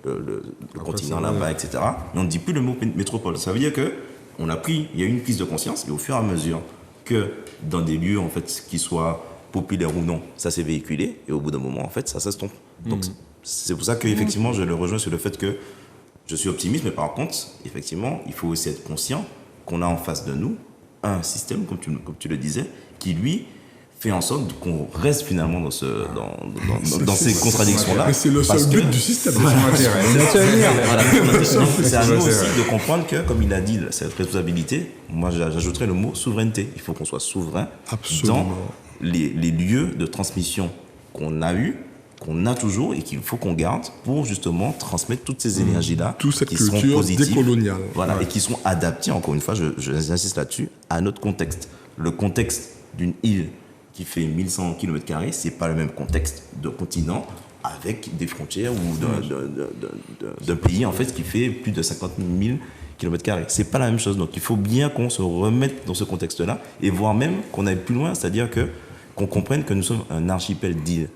le continent là-bas, etc. Mais on ne dit plus le mot métropole. Ça veut dire que il y a eu une prise de conscience, et au fur et à mesure que dans des lieux, en fait, qui soient populaires ou non, ça s'est véhiculé, et au bout d'un moment, en fait, ça s'estompe. Donc, c'est pour ça qu'effectivement, je le rejoins sur le fait que je suis optimiste, mais par contre, effectivement, il faut aussi être conscient qu'on a en face de nous un système, comme tu le disais, qui, lui, fait en sorte qu'on reste finalement dans ces contradictions-là. Mais c'est le seul but du système. Voilà, c'est à nous aussi de comprendre que, comme il a dit, cette responsabilité, moi j'ajouterais le mot souveraineté. Il faut qu'on soit souverain Absolument. dans les lieux de transmission qu'on a eu, qu'on a toujours et qu'il faut qu'on garde pour justement transmettre toutes ces énergies-là Toute cette qui seront culture positives, décoloniale. voilà, et qui sont adaptées, encore une fois, j'insiste là-dessus, à notre contexte. Le contexte d'une île qui fait 1100 km², c'est pas le même contexte de continent avec des frontières ou d'un pays en fait qui fait plus de 50 000 km². C'est pas la même chose. Donc il faut bien qu'on se remette dans ce contexte-là et voire même qu'on aille plus loin, c'est-à-dire qu'on comprenne que nous sommes un archipel d'îles.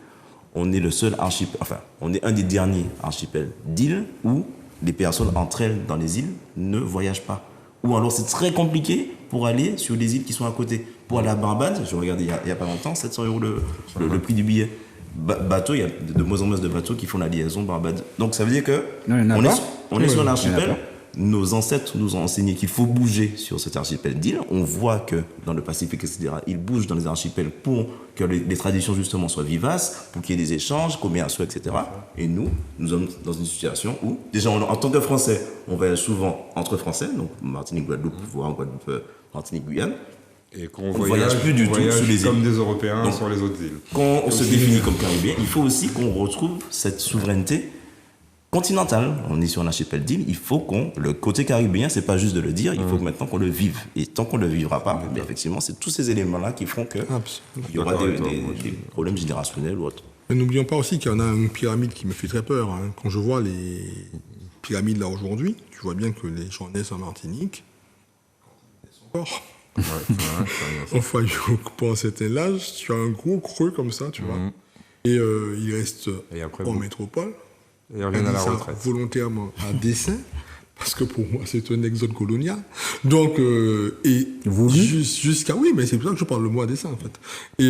On est le seul archipel, enfin, on est un des derniers archipels d'îles où les personnes entre elles dans les îles ne voyagent pas. Ou alors c'est très compliqué pour aller sur les îles qui sont à côté. Pour aller à Barbade, je regardais il n'y a pas longtemps, 700 € le prix du billet. Bateau, il y a de moins en moins de bateaux qui font la liaison Barbade. Donc ça veut dire que on est sur un archipel. Nos ancêtres nous ont enseigné qu'il faut bouger sur cet archipel d'îles. On voit que dans le Pacifique, etc., ils bougent dans les archipels pour que les traditions justement soient vivaces, pour qu'il y ait des échanges commerciaux, etc. Et nous sommes dans une situation où, déjà en tant que Français, on voyage souvent entre Français, donc Martinique, Guadeloupe, voire Guadeloupe, Martinique, Guyane. Et qu'on On ne voyage plus du tout sur les îles. comme des Européens Donc, sur les autres îles. Quand on se définit comme Caribéen, il faut aussi qu'on retrouve cette souveraineté continentale. On est sur un archipel d'îles, il faut le côté caribéen, c'est pas juste de le dire, il faut que maintenant qu'on le vive. Et tant qu'on ne le vivra pas, mais effectivement, c'est tous ces éléments-là qui feront qu'il y aura des problèmes générationnels ou autres. Mais n'oublions pas aussi qu'il y en a une pyramide qui me fait très peur. Hein. Quand je vois les pyramides là aujourd'hui, tu vois bien que les gens naissent en Martinique. Encore. Enfin, pour un certain âge, tu as un gros creux comme ça, tu vois. Et il reste en métropole. Et ils reviennent à la retraite. Volontairement à dessein, parce que pour moi, c'est un exode colonial. Donc, jusqu'à... Oui, mais c'est pour ça que je parle le mot à dessein, en fait. Et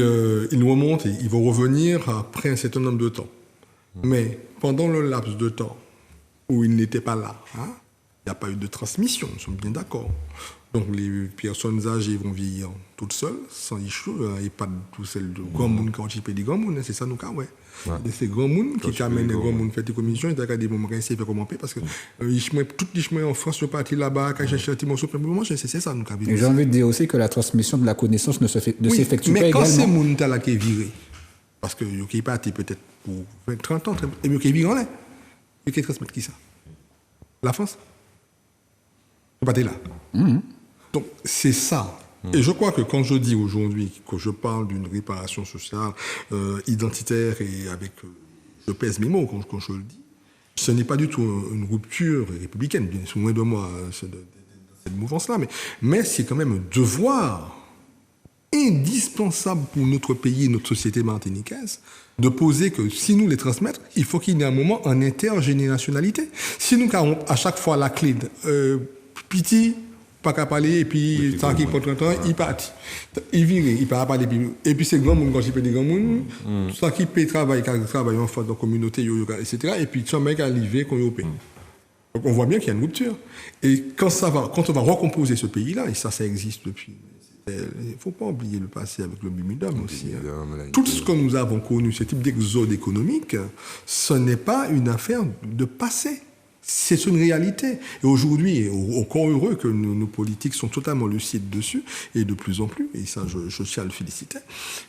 ils nous remontent et ils vont revenir après un certain nombre de temps. Mais pendant le laps de temps où ils n'étaient pas là, il n'y a pas eu de transmission, nous sommes bien d'accord. Donc les personnes âgées vont vieillir toutes seules, sans issue, et pas tout celles de grand monde quand tu peux dire grand monde, c'est ça nous cas, ouais. Et c'est grand monde qui amène les grand monde faire des commissions, ils ont des moments qui fait comment parce que toutes les chemins en France sont partis là-bas, quand j'ai cherché un petit morceau pour le moment, c'est ça nous cas. Et j'ai envie de dire aussi que la transmission de la connaissance ne s'effectue pas mais quand c'est également. monde là qui est viré, parce que qui est parti peut-être pour 20, 30 ans, et mieux qui est viré en l'air, et qui transmet qui ça? La France? C'est pas là. Donc, c'est ça. Et je crois que quand je dis aujourd'hui que je parle d'une réparation sociale identitaire et avec je pèse mes mots quand je le dis, ce n'est pas du tout une rupture républicaine, bien sûr, loin de moi, de cette mouvance-là, mais c'est quand même un devoir indispensable pour notre pays et notre société martiniquaise de poser que si nous les transmettre, il faut qu'il y ait un moment en intergénérationnalité. Si nous avons à chaque fois la clé de petit, pas qu'à parler, et puis ça qui prend 30 ans, il part. Il vire, il part parler. Et puis c'est grand monde, quand il peut des grands monde, ça qui peut travailler, en fait, dans la communauté, etc. Et puis ça mec arrivé qu'on y paye. Donc on voit bien qu'il y a une rupture. Et quand on va recomposer ce pays-là, et ça existe depuis. Il ne faut pas oublier le passé avec le Bimidum aussi. Tout ce que nous avons connu, ce type d'exode économique, ce n'est pas une affaire de passé. C'est une réalité. Et aujourd'hui, encore heureux que nos politiques sont totalement lucides dessus, et de plus en plus, et ça je tiens à le féliciter,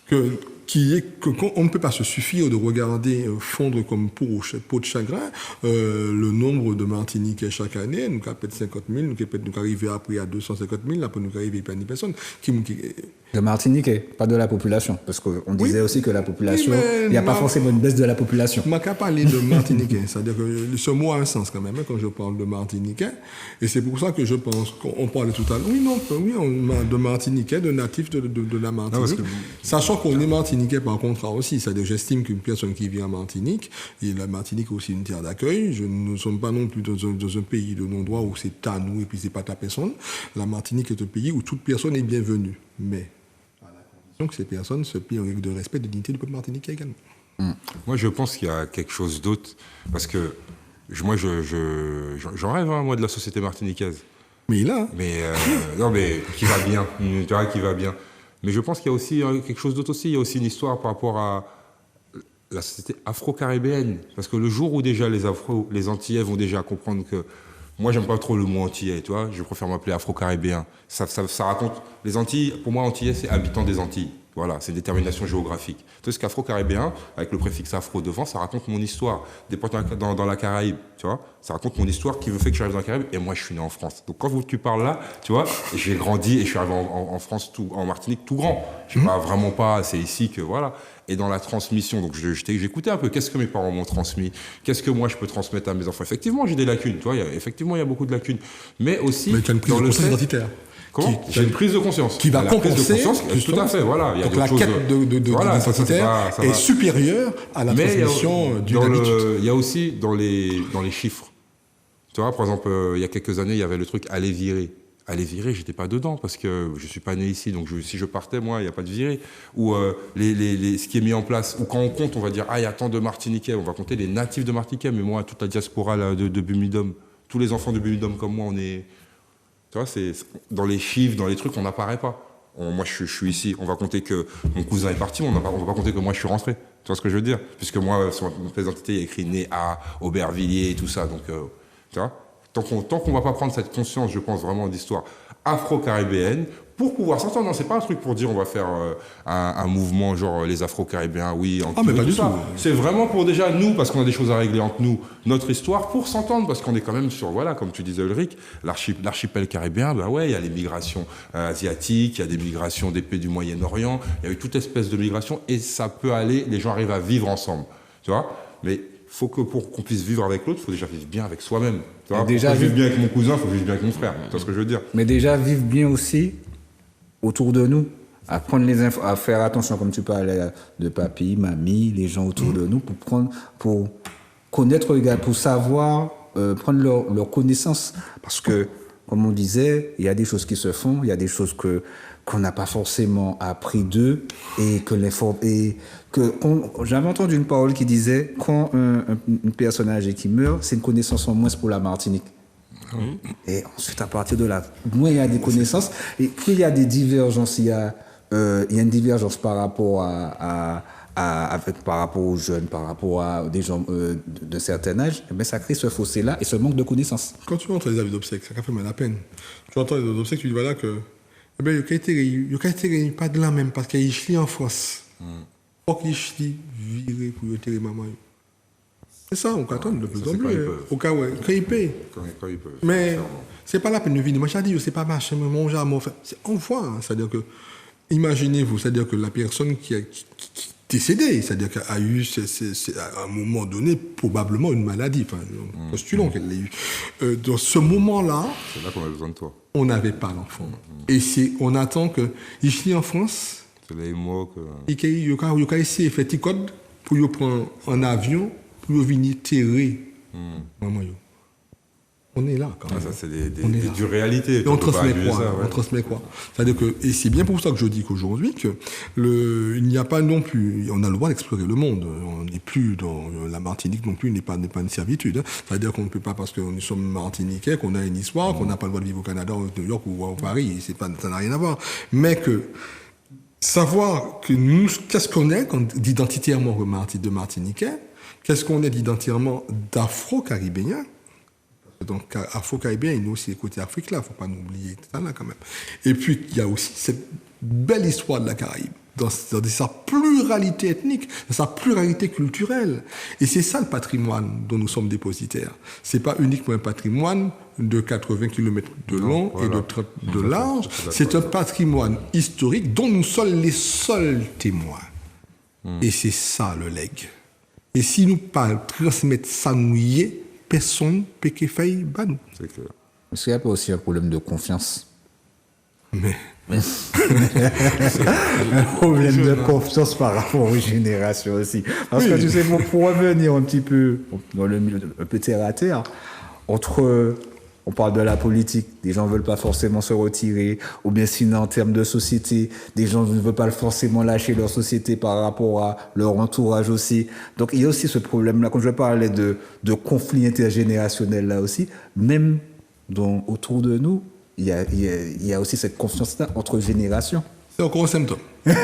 qu'on ne peut pas se suffire de regarder fondre comme peau de chagrin le nombre de Martiniquais chaque année. Nous avons peut-être 50 000, nous avons arrivé après à 250 000, après nous arrivons à plein de personnes. De Martiniquais, pas de la population. Parce qu'on disait aussi que la population, il n'y a pas forcément une baisse de la population. Je ne pas parler de Martiniquais, c'est-à-dire que ce mot a un sens quand même quand je parle de Martiniquais. Et c'est pour ça que je pense qu'on parlait tout à l'heure, de Martiniquais, de natifs de la Martinique. Sachant qu'on est Martiniquais par contrat aussi, c'est-à-dire que j'estime qu'une personne qui vient à Martinique, et la Martinique est aussi une terre d'accueil, nous ne sommes pas non plus dans un pays de non-droit où c'est à nous et puis c'est pas ta personne. La Martinique est un pays où toute personne est bienvenue. Mais donc ces personnes se plient en règle de respect de dignité du peuple martiniquais également. Moi, je pense qu'il y a quelque chose d'autre, parce que moi, j'en rêve, moi, de la société martiniquaise. Mais là, non, mais qui va bien, tu vois, qui va bien. Mais je pense qu'il y a aussi quelque chose d'autre aussi. Il y a aussi une histoire par rapport à la société afro-caribéenne, parce que le jour où déjà les Antillais vont déjà comprendre que moi, j'aime pas trop le mot antillais, tu vois. Je préfère m'appeler afro-caribéen. Ça raconte. Les Antilles, pour moi, antillais, c'est habitant des Antilles. Voilà, c'est une détermination géographique. Tout ce qu'afro-caribéen, avec le préfixe afro devant, ça raconte mon histoire. Dans la Caraïbe, tu vois. Ça raconte mon histoire qui fait que j'arrive dans la Caraïbe. Et moi, je suis né en France. Donc, quand tu parles là, tu vois, j'ai grandi et je suis arrivé en France, en Martinique, tout grand. Je sais pas, vraiment pas, c'est ici que, voilà. Et dans la transmission, donc j'écoutais un peu qu'est-ce que mes parents m'ont transmis, qu'est-ce que moi je peux transmettre à mes enfants. Effectivement, j'ai des lacunes, tu vois, effectivement, il y a beaucoup de lacunes. Mais aussi, mais tu as une prise de conscience identitaire. Comment ? J'ai une prise de conscience. Qui va compenser, tout à fait, voilà. Il y a donc la quête d'identitaire est supérieure à la transmission d'une habitude. Il y a aussi dans les chiffres. Tu vois, par exemple, il y a quelques années, il y avait le truc « aller virer ». Aller virer, j'étais pas dedans parce que je suis pas né ici, donc si je partais, moi, il n'y a pas de virée. Ou ce qui est mis en place, ou quand on compte, on va dire il y a tant de Martiniquais, on va compter les natifs de Martiniquais, mais moi, toute la diaspora là, de Bumidum, tous les enfants de Bumidum comme moi, on est, tu vois, c'est dans les chiffres, dans les trucs, on n'apparaît pas. Moi, je suis ici, on va compter que mon cousin est parti, on va pas compter que moi, je suis rentré. Tu vois ce que je veux dire ? Puisque moi, sur ma pièce d'identité, il y a écrit né à Aubervilliers et tout ça, donc tu vois. Tant qu'on ne va pas prendre cette conscience, je pense vraiment d'histoire afro-caribéenne, pour pouvoir s'entendre. Non, c'est pas un truc pour dire on va faire un mouvement genre les afro-caribéens, oui, en mais pas du tout. C'est vraiment pour déjà nous, parce qu'on a des choses à régler entre nous, notre histoire, pour s'entendre, parce qu'on est quand même sur, voilà, comme tu disais Ulrich, l'archipel caribéen, ben ouais, il y a les migrations asiatiques, il y a des migrations des pays du Moyen-Orient, il y a eu toute espèce de migration, et ça peut aller, les gens arrivent à vivre ensemble, tu vois, mais faut que pour qu'on puisse vivre avec l'autre, il faut déjà vivre bien avec soi-même. Déjà vivre bien avec mon cousin, il faut vivre bien avec mon frère. Tu vois ce que je veux dire ? Mais déjà vivre bien aussi autour de nous, à prendre à faire attention, comme tu parlais de papy, mamie, les gens autour de nous, pour connaître le gars, pour savoir prendre leur connaissance. Parce que, comme on disait, il y a des choses qui se font, il y a des choses qu'on n'a pas forcément appris d'eux et j'avais entendu une parole qui disait quand une personne âgée qui meurt, c'est une connaissance en moins pour la Martinique. Et ensuite, à partir de là, moins il y a des connaissances et plus il y a des divergences, il y a une divergence par rapport par rapport aux jeunes, par rapport à des gens de certain âge, mais ça crée ce fossé-là et ce manque de connaissances. Quand tu entends les avis d'obsèques, ça fait mal à la peine. Tu entends les avis d'obsèques, tu dis voilà que il n'y a pas de là même parce qu'il y a en France. Faut qu'il y viré pour y maman. C'est ça, on attend de plus en plus. Au cas où, quand il paye. Quand il peut. Mais c'est pas la peine de venir. Moi, je dis, c'est pas marché, mais on voit. C'est-à-dire que, imaginez-vous, c'est-à-dire que la personne qui décédée, c'est-à-dire qu'elle a eu, à un moment donné, probablement une maladie, enfin, postulons qu'elle l'ait eu. Dans ce moment-là, C'est là qu'on a besoin de toi. on n'avait pas l'enfant. Et on attend que, ici en France, C'est là et moi que... il y a essayé de faire des codes pour prendre un avion, pour venir terrer maman. On est là quand même. ça, c'est On est là. du réalité. Et on peut pas transmet annuler quoi? ça, ouais. On transmet quoi? C'est-à-dire que, et c'est bien pour ça que je dis qu'aujourd'hui, il n'y a pas non plus, on a le droit d'explorer le monde. On n'est plus dans la Martinique non plus, n'est pas une servitude. Hein. C'est-à-dire qu'on ne peut pas, parce que nous sommes martiniquais, qu'on a une histoire, qu'on n'a pas le droit de vivre au Canada, au New York ou à Paris. Ça n'a rien à voir. Mais que, savoir que nous, qu'est-ce qu'on est d'identitairement de Martiniquais, qu'est-ce qu'on est d'identitairement d'Afro-Caribéen. Donc, Afro-Caribéen, il y a aussi les côtés Afrique là, il ne faut pas oublier ça là quand même. Et puis, il y a aussi cette belle histoire de la Caraïbe, dans sa pluralité ethnique, dans sa pluralité culturelle. Et c'est ça le patrimoine dont nous sommes dépositaires. Ce n'est pas uniquement un patrimoine de 80 km de long et de 30 de large, c'est un patrimoine historique dont nous sommes les seuls témoins. Et c'est ça le legs. Et si nous pas transmettre ça nouillé, personne ne peut faire banou. C'est clair. Est-ce qu'il n'y a pas aussi un problème de confiance? Mais Un problème de confiance par rapport aux générations aussi. Parce que tu sais, pour revenir un petit peu dans le milieu, un peu terre à terre, on parle de la politique, des gens ne veulent pas forcément se retirer, ou bien sinon en termes de société, des gens ne veulent pas forcément lâcher leur société par rapport à leur entourage aussi. Donc il y a aussi ce problème-là, quand je parlais de conflit intergénérationnel là aussi, même autour de nous, il y a aussi cette confiance-là entre générations. c'est encore un symptôme. Mais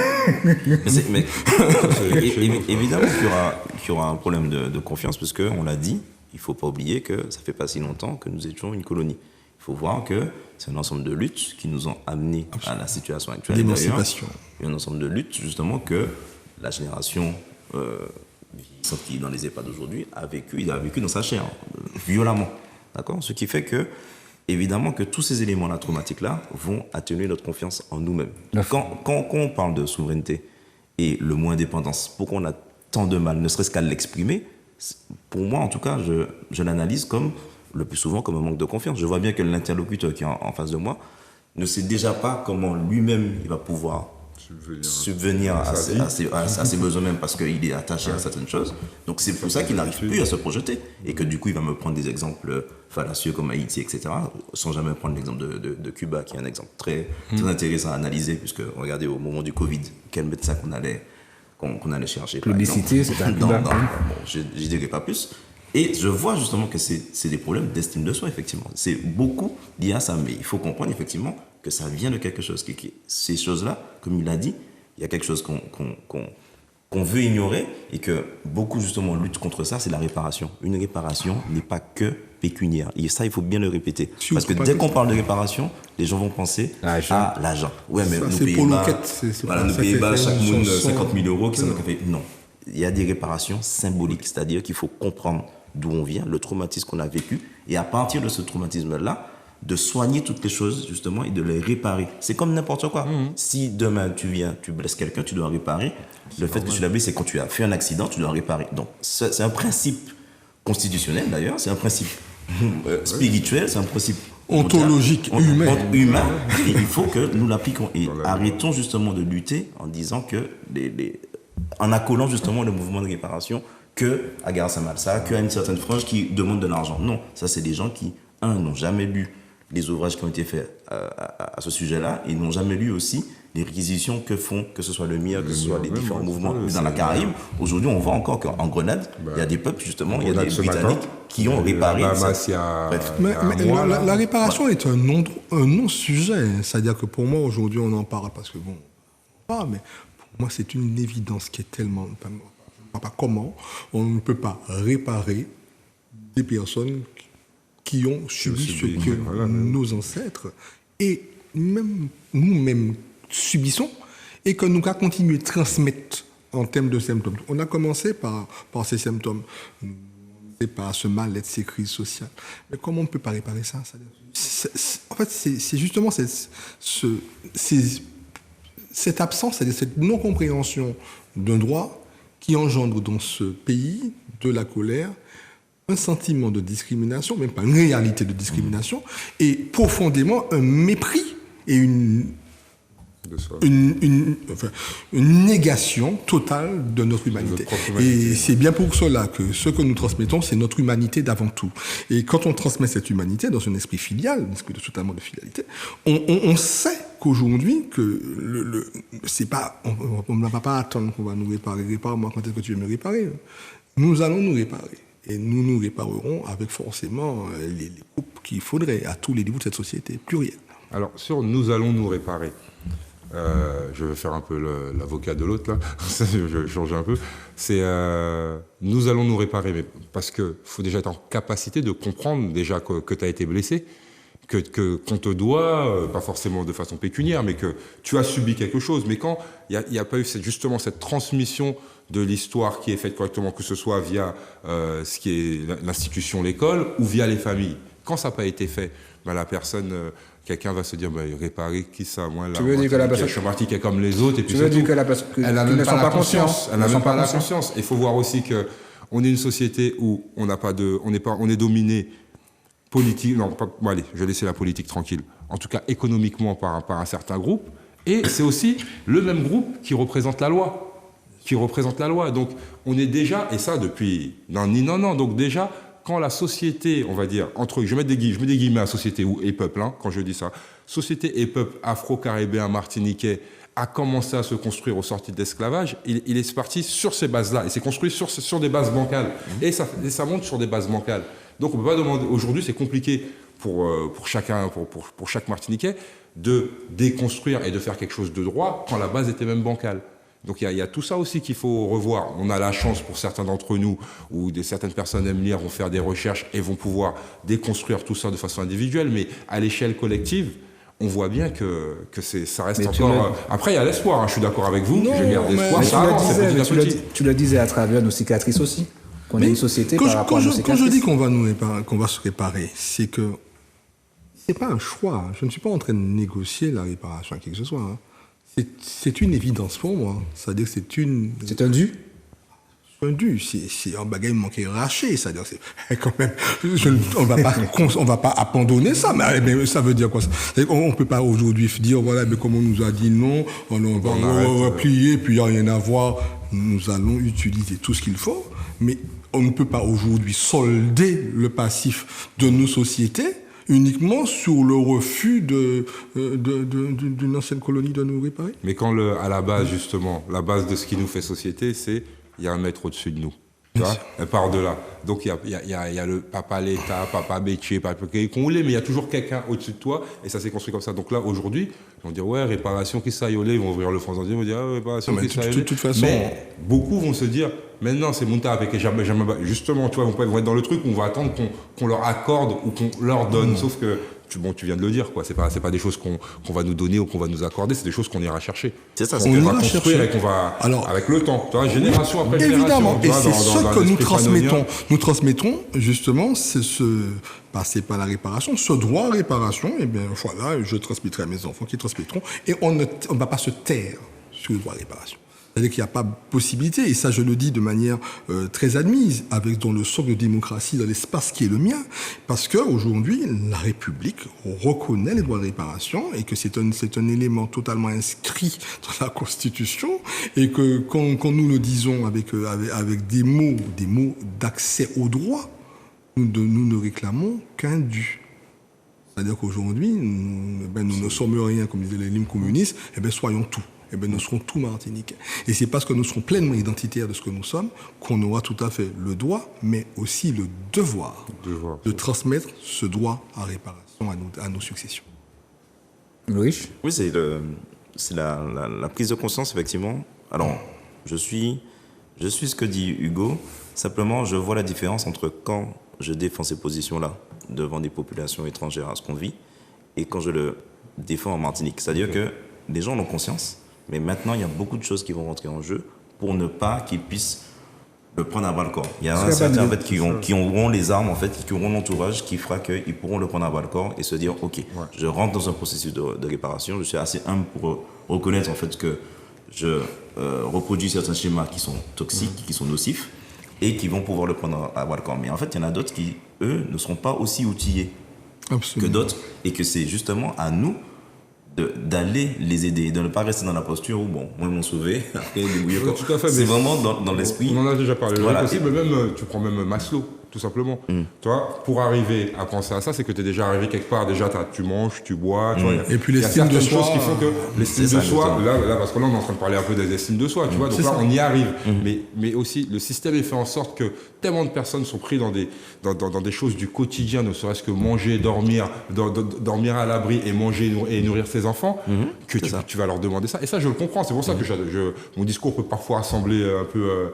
évidemment qu'il y aura un problème de confiance, parce qu'on l'a dit, il ne faut pas oublier que ça fait pas si longtemps que nous étions une colonie. Il faut voir que c'est un ensemble de luttes qui nous ont amenés à la situation actuelle. L'émancipation. Il y a un ensemble de luttes, justement, que la génération qui est dans les EHPAD d'aujourd'hui a vécu dans sa chair, violemment. D'accord ? Ce qui fait que, évidemment, que tous ces éléments-là, traumatiques-là, vont atténuer notre confiance en nous-mêmes. Quand on parle de souveraineté et le mot indépendance, pourquoi on a tant de mal, ne serait-ce qu'à l'exprimer, pour moi, en tout cas, je l'analyse comme, le plus souvent, comme un manque de confiance. Je vois bien que l'interlocuteur qui est en face de moi ne sait déjà pas comment lui-même il va pouvoir subvenir à ses besoins même, parce qu'il est attaché à certaines choses. Donc c'est pour ça qu'il n'arrive plus à se projeter, et que du coup il va me prendre des exemples fallacieux comme Haïti, etc., sans jamais prendre l'exemple de Cuba, qui est un exemple très intéressant à analyser, puisque regardez, au moment du Covid, quel médecin qu'on allait chercher. Plébiscité, c'est un Cuba. Bon, je dirais pas plus. Et je vois justement que c'est des problèmes d'estime de soi, effectivement. C'est beaucoup lié à ça, mais il faut comprendre effectivement que ça vient de quelque chose. Ces choses-là, comme il a dit, il y a quelque chose qu'on veut ignorer, et que beaucoup justement luttent contre ça, c'est la réparation. Une réparation n'est pas que pécuniaire. Et ça, il faut bien le répéter. Parce que dès qu'on parle de réparation, les gens vont penser à l'argent. Ouais, mais Ça, nous c'est payons pour pas, l'enquête, voilà, nous payons pas chaque mois 50 000 euros qui sont dans le café. Non. Il y a des réparations symboliques, c'est-à-dire qu'il faut comprendre d'où on vient, le traumatisme qu'on a vécu, et à partir de ce traumatisme-là, de soigner toutes les choses, justement, et de les réparer. C'est comme n'importe quoi. Si demain, tu blesses quelqu'un, tu dois réparer. Le fait que tu l'as blessé, c'est quand tu as fait un accident, tu dois réparer. Donc, c'est un principe constitutionnel, d'ailleurs, c'est un principe spirituel, c'est un principe Ontologique, humain. Et il faut que nous l'appliquions. Et arrêtons justement de lutter en disant que en accolant justement le mouvement de réparation que à Garça Malsa, qu'à une certaine frange qui demande de l'argent. Non, ça c'est des gens qui, n'ont jamais lu les ouvrages qui ont été faits à ce sujet-là, et n'ont jamais lu aussi les réquisitions que font, que ce soit le MIR, que ce soit les différents mouvements dans la Caraïbe. Aujourd'hui, on voit encore qu'en Grenade, il y a des peuples, justement, il y a des Britanniques qui ont réparé. La réparation est un non-sujet. C'est-à-dire que pour moi, aujourd'hui, on en parle parce que, bon, mais pour moi, c'est une évidence qui est tellement... Je ne sais pas comment on ne peut pas réparer des personnes qui ont subi ce que nos ancêtres et même nous-mêmes subissons, et que nous allons continuer de transmettre en termes de symptômes. On a commencé par ces symptômes, par ce mal-être, ces crises sociales. Mais comment on ne peut pas réparer ça? En fait, c'est justement cette absence, c'est-à-dire cette non-compréhension d'un droit qui engendre dans ce pays de la colère, un sentiment de discrimination, même pas une réalité de discrimination, et profondément un mépris et une négation totale de notre humanité. Et c'est bien pour cela que ce que nous transmettons, c'est notre humanité d'avant tout. Et quand on transmet cette humanité dans un esprit filial, un esprit totalement de filialité, on sait qu'aujourd'hui, que c'est pas, on ne va pas attendre qu'on va nous réparer. Répare-moi, quand est-ce que tu veux me réparer? Nous allons nous réparer. Et nous nous réparerons avec forcément les groupes qu'il faudrait à tous les niveaux de cette société plurielle. Alors, sur nous allons nous réparer, je vais faire un peu l'avocat de l'autre, là, je vais changer un peu, c'est nous allons nous réparer, mais parce qu'il faut déjà être en capacité de comprendre déjà que tu as été blessé, qu'on te doit, pas forcément de façon pécuniaire, mais que tu as subi quelque chose. Mais quand il n'y a pas eu justement cette transmission de l'histoire qui est faite correctement, que ce soit via ce qui est l'institution, l'école, ou via les familles, quand ça n'a pas été fait, ben la personne... quelqu'un va se dire, réparer, qui ça, moi, là, tu veux dire que la personne... je suis martiqué comme les autres, et puis tu veux dire que la personne... Elle n'a même pas la conscience. Elle n'a même pas la conscience. Il faut voir aussi qu'on est une société où on est dominé politique... Non, bon, allez, je vais laisser la politique tranquille. En tout cas, économiquement, par un certain groupe. Et c'est aussi le même groupe qui représente la loi. Donc, on est déjà, et ça depuis... Non. Donc déjà... Quand la société, on va dire, je mets des guillemets à société et peuple, quand je dis ça, société et peuple afro-caribéen, martiniquais, a commencé à se construire au sorti de l'esclavage, il est parti sur ces bases-là, et c'est construit sur des bases bancales, et ça monte sur des bases bancales. Donc on ne peut pas demander, aujourd'hui c'est compliqué pour chaque Martiniquais, de déconstruire et de faire quelque chose de droit, quand la base était même bancale. Donc il y a tout ça aussi qu'il faut revoir. On a la chance pour certains d'entre nous, où certaines personnes aiment lire, vont faire des recherches et vont pouvoir déconstruire tout ça de façon individuelle, mais à l'échelle collective, on voit bien que ça reste encore... Après, il y a l'espoir, je suis d'accord avec vous, je garde l'espoir. Tu le disais à travers nos cicatrices aussi, qu'on est une société par rapport à nos cicatrices. Quand je dis qu'on va se réparer, c'est que c'est pas un choix. Je ne suis pas en train de négocier la réparation à qui que ce soit. C'est une évidence pour moi. C'est-à-dire que c'est un dû. C'est un dû. C'est un bagage manqué raché. C'est-à-dire que quand même, on va pas abandonner ça. Mais ça veut dire quoi ça? On peut pas aujourd'hui dire, voilà, mais comme on nous a dit non, on va plier, puis il n'y a rien à voir. Nous allons utiliser tout ce qu'il faut. Mais on ne peut pas aujourd'hui solder le passif de nos sociétés uniquement sur le refus d'une ancienne colonie de nous réparer. Mais quand à la base, justement, la base de ce qui nous fait société, c'est il y a un maître au-dessus de nous. Tu vois, elle part de là. Donc il y a le papa l'État, papa Bétier, papa qu'on voulait, mais il y a toujours quelqu'un au-dessus de toi, et ça s'est construit comme ça. Donc là, aujourd'hui, ils vont dire, ouais, réparation, qui ça y est, ils vont ouvrir le France entier, ils vont dire, réparation, qui ça y est. De toute façon... Mais beaucoup vont se dire, maintenant, c'est Mounta avec jamais. Justement, tu vois, ils vont être dans le truc où on va attendre qu'on leur accorde ou qu'on leur donne. Sauf que, tu viens de le dire, quoi. C'est pas des choses qu'on va nous donner ou qu'on va nous accorder, c'est des choses qu'on ira chercher. C'est ça, on va construire et qu'on va, avec le temps, tu vois, génération après génération. Évidemment, et c'est ce que nous transmettons, justement, c'est passer par la réparation, ce droit à réparation, et bien voilà, je transmettrai à mes enfants qui transmettront, et on ne va pas se taire sur le droit à réparation. C'est-à-dire qu'il n'y a pas possibilité, et ça je le dis de manière très admise, dans le socle de démocratie, dans l'espace qui est le mien, parce qu'aujourd'hui, la République reconnaît les droits de réparation, et que c'est un élément totalement inscrit dans la Constitution, et que quand nous le disons avec des mots d'accès au droit, nous ne réclamons qu'un dû. C'est-à-dire qu'aujourd'hui, nous ne sommes rien, comme disaient les limes communistes, soyons tout. Nous serons tout martiniquais. Et c'est parce que nous serons pleinement identitaires de ce que nous sommes qu'on aura tout à fait le droit, mais aussi le devoir de transmettre ce droit à réparation à nos successions. Louis ? Oui, c'est la prise de conscience, effectivement. Alors, je suis ce que dit Hugo. Simplement, je vois la différence entre quand je défends ces positions-là devant des populations étrangères à ce qu'on vit et quand je le défends en Martinique. C'est-à-dire que les gens en ont conscience. Mais maintenant, il y a beaucoup de choses qui vont rentrer en jeu pour ne pas qu'ils puissent le prendre à bras-le-corps. Il y a certains en fait, qui auront les armes, en fait, qui auront l'entourage, qui fera qu'ils pourront le prendre à bras-le-corps et se dire, OK, je rentre dans un processus de réparation, je suis assez humble pour reconnaître en fait que je reproduis certains schémas qui sont toxiques, qui sont nocifs, et qui vont pouvoir le prendre à bras le corps. Mais en fait, il y en a d'autres qui, eux, ne seront pas aussi outillés que d'autres, et que c'est justement à nous d'aller les aider, de ne pas rester dans la posture où, bon, moi, ils m'ont sauvé, après, débrouillez quoi. Tout à fait. C'est vraiment dans l'esprit. On en a déjà parlé. Voilà. Mais même, tu prends même Maslow, tout simplement. Tu vois, pour arriver à penser à ça, c'est que tu es déjà arrivé quelque part. Déjà, tu manges, tu bois. Tu vois, Et puis il y a l'estime de certaines soi, choses qui font que l'estime c'est de ça, soi, exactement. là, parce que là, on est en train de parler un peu des estimes de soi, tu vois. Donc C'est là, ça. on y arrive. Mais aussi, le système est fait en sorte que tellement de personnes sont prises dans des choses du quotidien, ne serait-ce que manger, dormir, dormir à l'abri et manger et nourrir ses enfants, que tu vas leur demander ça. Et ça, je le comprends. C'est pour ça que mon discours peut parfois sembler un peu,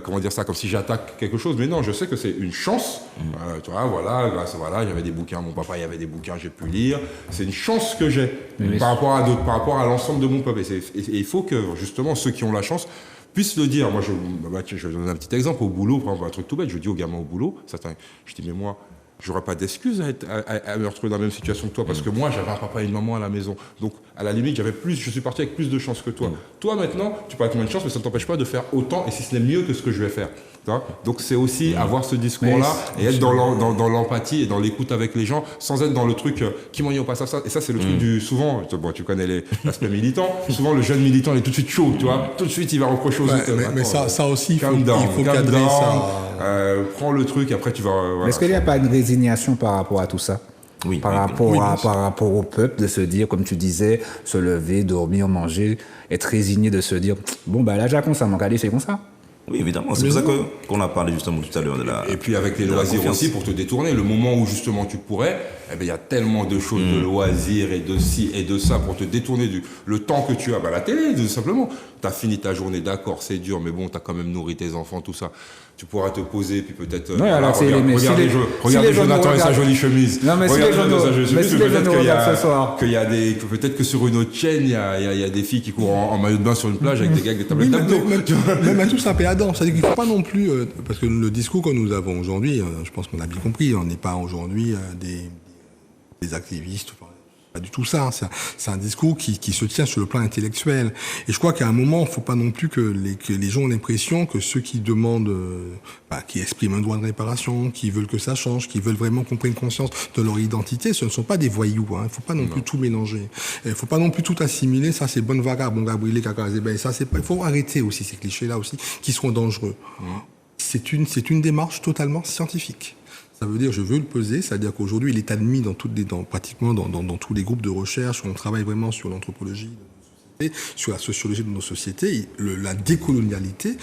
comment dire ça, comme si j'attaque quelque chose. Mais non, je sais que c'est une chance. Tu vois, voilà, j'avais des bouquins, mon papa, il y avait des bouquins, j'ai pu lire. C'est une chance que j'ai par rapport à d'autres, par rapport à l'ensemble de mon peuple. Et il faut que, justement, ceux qui ont la chance puissent le dire. Moi, je donne un petit exemple. Au boulot, par exemple, un truc tout bête, je dis aux gamins au boulot, je dis, mais moi, j'aurais pas d'excuse à me retrouver dans la même situation que toi, parce que moi, j'avais un papa et une maman à la maison. Donc, à la limite, je suis parti avec plus de chance que toi. Toi, maintenant, tu peux avoir moins de chance, mais ça ne t'empêche pas de faire autant, et si ce n'est mieux que ce que je vais faire. Tu vois. Donc, c'est aussi avoir ce discours-là, et être dans l'empathie et dans l'écoute avec les gens, sans être dans le truc, qui m'en y pas ça. Et ça, c'est le truc souvent, bon, tu connais l'aspect militant, souvent, le jeune militant, il est tout de suite chaud, tu vois. Tout de suite, il va reprocher aux autres. Mais ça aussi, il faut calm cadrer down, ça. prends le truc, après, tu vas... voilà. Est-ce qu'il n'y a pas une résignation par rapport à tout ça? Oui, par oui, rapport au peuple, de se dire, comme tu disais, se lever, dormir, manger, être résigné, de se dire, bon, bah là, j'ai comme ça, mon cadet, c'est comme ça. Oui, évidemment. C'est pour ça qu'on a parlé justement tout à l'heure de la... Et puis avec les loisirs aussi, pour te détourner, le moment où justement tu pourrais, eh ben, il y a tellement de choses de loisirs et de ci et de ça pour te détourner le temps que tu as. Bah, la télé, tout simplement. Tu as fini ta journée, d'accord, c'est dur, mais bon, tu as quand même nourri tes enfants, tout ça. Tu pourras te poser, puis peut-être... Ouais, alors regarde Jonathan et sa jolie chemise. Non, mais si les journaux regardent ce soir. Peut-être que sur une autre chaîne, il y a des filles qui courent en maillot de bain sur une plage avec des gars avec des tablettes d'abdos. Même à tout ça, pédant. C'est-à-dire qu'il ne faut pas non plus... parce que le discours que nous avons aujourd'hui, je pense qu'on a bien compris, on n'est pas aujourd'hui des activistes... Pas du tout ça. C'est un discours qui se tient sur le plan intellectuel. Et je crois qu'à un moment, il ne faut pas non plus que les gens ont l'impression que ceux qui demandent, qui expriment un droit de réparation, qui veulent que ça change, qui veulent vraiment qu'on prenne conscience de leur identité, ce ne sont pas des voyous. Il ne faut pas non plus tout mélanger. Il ne faut pas non plus tout assimiler. Ça, c'est bonne vaga, bon gabrielé, caca, ça, c'est pas. Il faut arrêter aussi ces clichés-là aussi, qui sont dangereux. C'est une démarche totalement scientifique. Ça veut dire, je veux le peser, c'est-à-dire qu'aujourd'hui, il est admis pratiquement dans tous les groupes de recherche où on travaille vraiment sur l'anthropologie, sur la sociologie de nos sociétés, la décolonialité,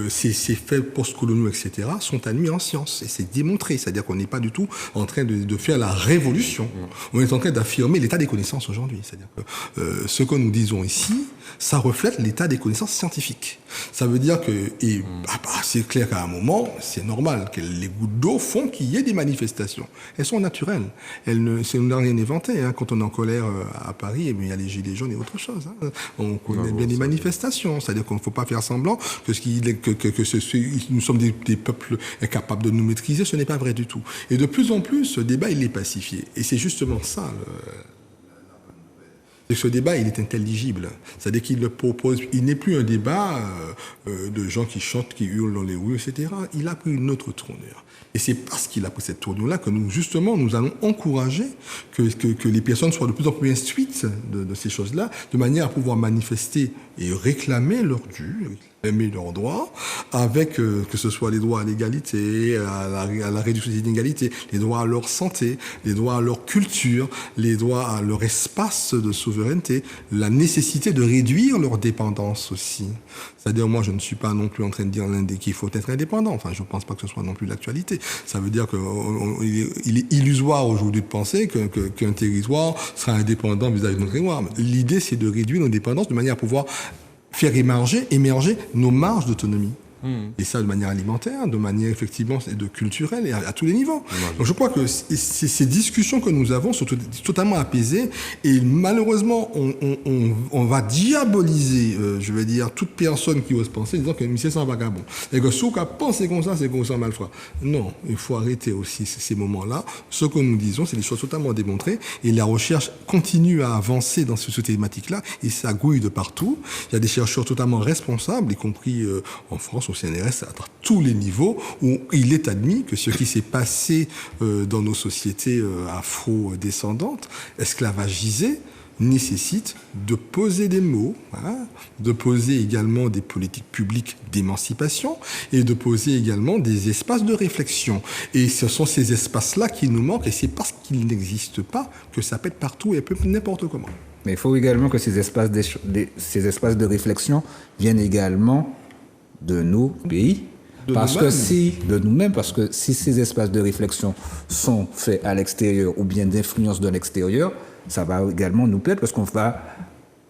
ces faits post-coloniaux, etc., sont admis en science. Et c'est démontré. C'est-à-dire qu'on n'est pas du tout en train de faire la révolution. On est en train d'affirmer l'état des connaissances aujourd'hui. C'est-à-dire que ce que nous disons ici, ça reflète l'état des connaissances scientifiques. Ça veut dire que, c'est clair qu'à un moment, c'est normal que les gouttes d'eau font qu'il y ait des manifestations. Elles sont naturelles. C'est une rien inventé. Quand on est en colère à Paris, il y a les gilets jaunes et autre chose. On connaît bien les manifestations. C'est-à-dire qu'on ne faut pas faire semblant que nous sommes des peuples incapables de nous maîtriser. Ce n'est pas vrai du tout. Et de plus en plus, ce débat, il est pacifié. Et c'est justement ça, ce débat, il est intelligible. C'est-à-dire qu'il le propose. Il n'est plus un débat de gens qui chantent, qui hurlent dans les rues, etc. Il a pris une autre tournure. Et c'est parce qu'il a pris cette tournure-là que nous allons encourager que les personnes soient de plus en plus instruites de ces choses-là, de manière à pouvoir manifester et réclamer leur dû, réclamer leurs droits, avec que ce soit les droits à l'égalité, à la réduction des inégalités, les droits à leur santé, les droits à leur culture, les droits à leur espace de souveraineté, la nécessité de réduire leur dépendance aussi. C'est-à-dire, moi, je ne suis pas non plus en train de dire qu'il faut être indépendant. Enfin, je ne pense pas que ce soit non plus l'actualité. Ça veut dire qu'il est illusoire aujourd'hui de penser qu'un territoire sera indépendant vis-à-vis de notre territoire. L'idée, c'est de réduire nos dépendances de manière à pouvoir faire émerger nos marges d'autonomie. Et ça de manière alimentaire, de manière effectivement de culturelle et à tous les niveaux. Donc je crois que ces discussions que nous avons sont totalement apaisées et malheureusement on va diaboliser, je veux dire, toute personne qui ose penser, disant que c'est un vagabond. Et que ceux qui pensent comme ça, c'est qu'on s'en malfroid. Non, il faut arrêter aussi ces moments-là. Ce que nous disons, c'est des choses totalement démontrées et la recherche continue à avancer dans cette thématique-là et ça grouille de partout. Il y a des chercheurs totalement responsables, y compris en France, au CNRS, à tous les niveaux, où il est admis que ce qui s'est passé dans nos sociétés afro-descendantes, esclavagisées, nécessite de poser des mots, de poser également des politiques publiques d'émancipation et de poser également des espaces de réflexion. Et ce sont ces espaces-là qui nous manquent et c'est parce qu'ils n'existent pas que ça pète partout et peut n'importe comment. Mais il faut également que ces espaces de réflexion viennent également de nos pays. Parce que si ces espaces de réflexion sont faits à l'extérieur ou bien d'influence de l'extérieur, ça va également nous perdre parce qu'on va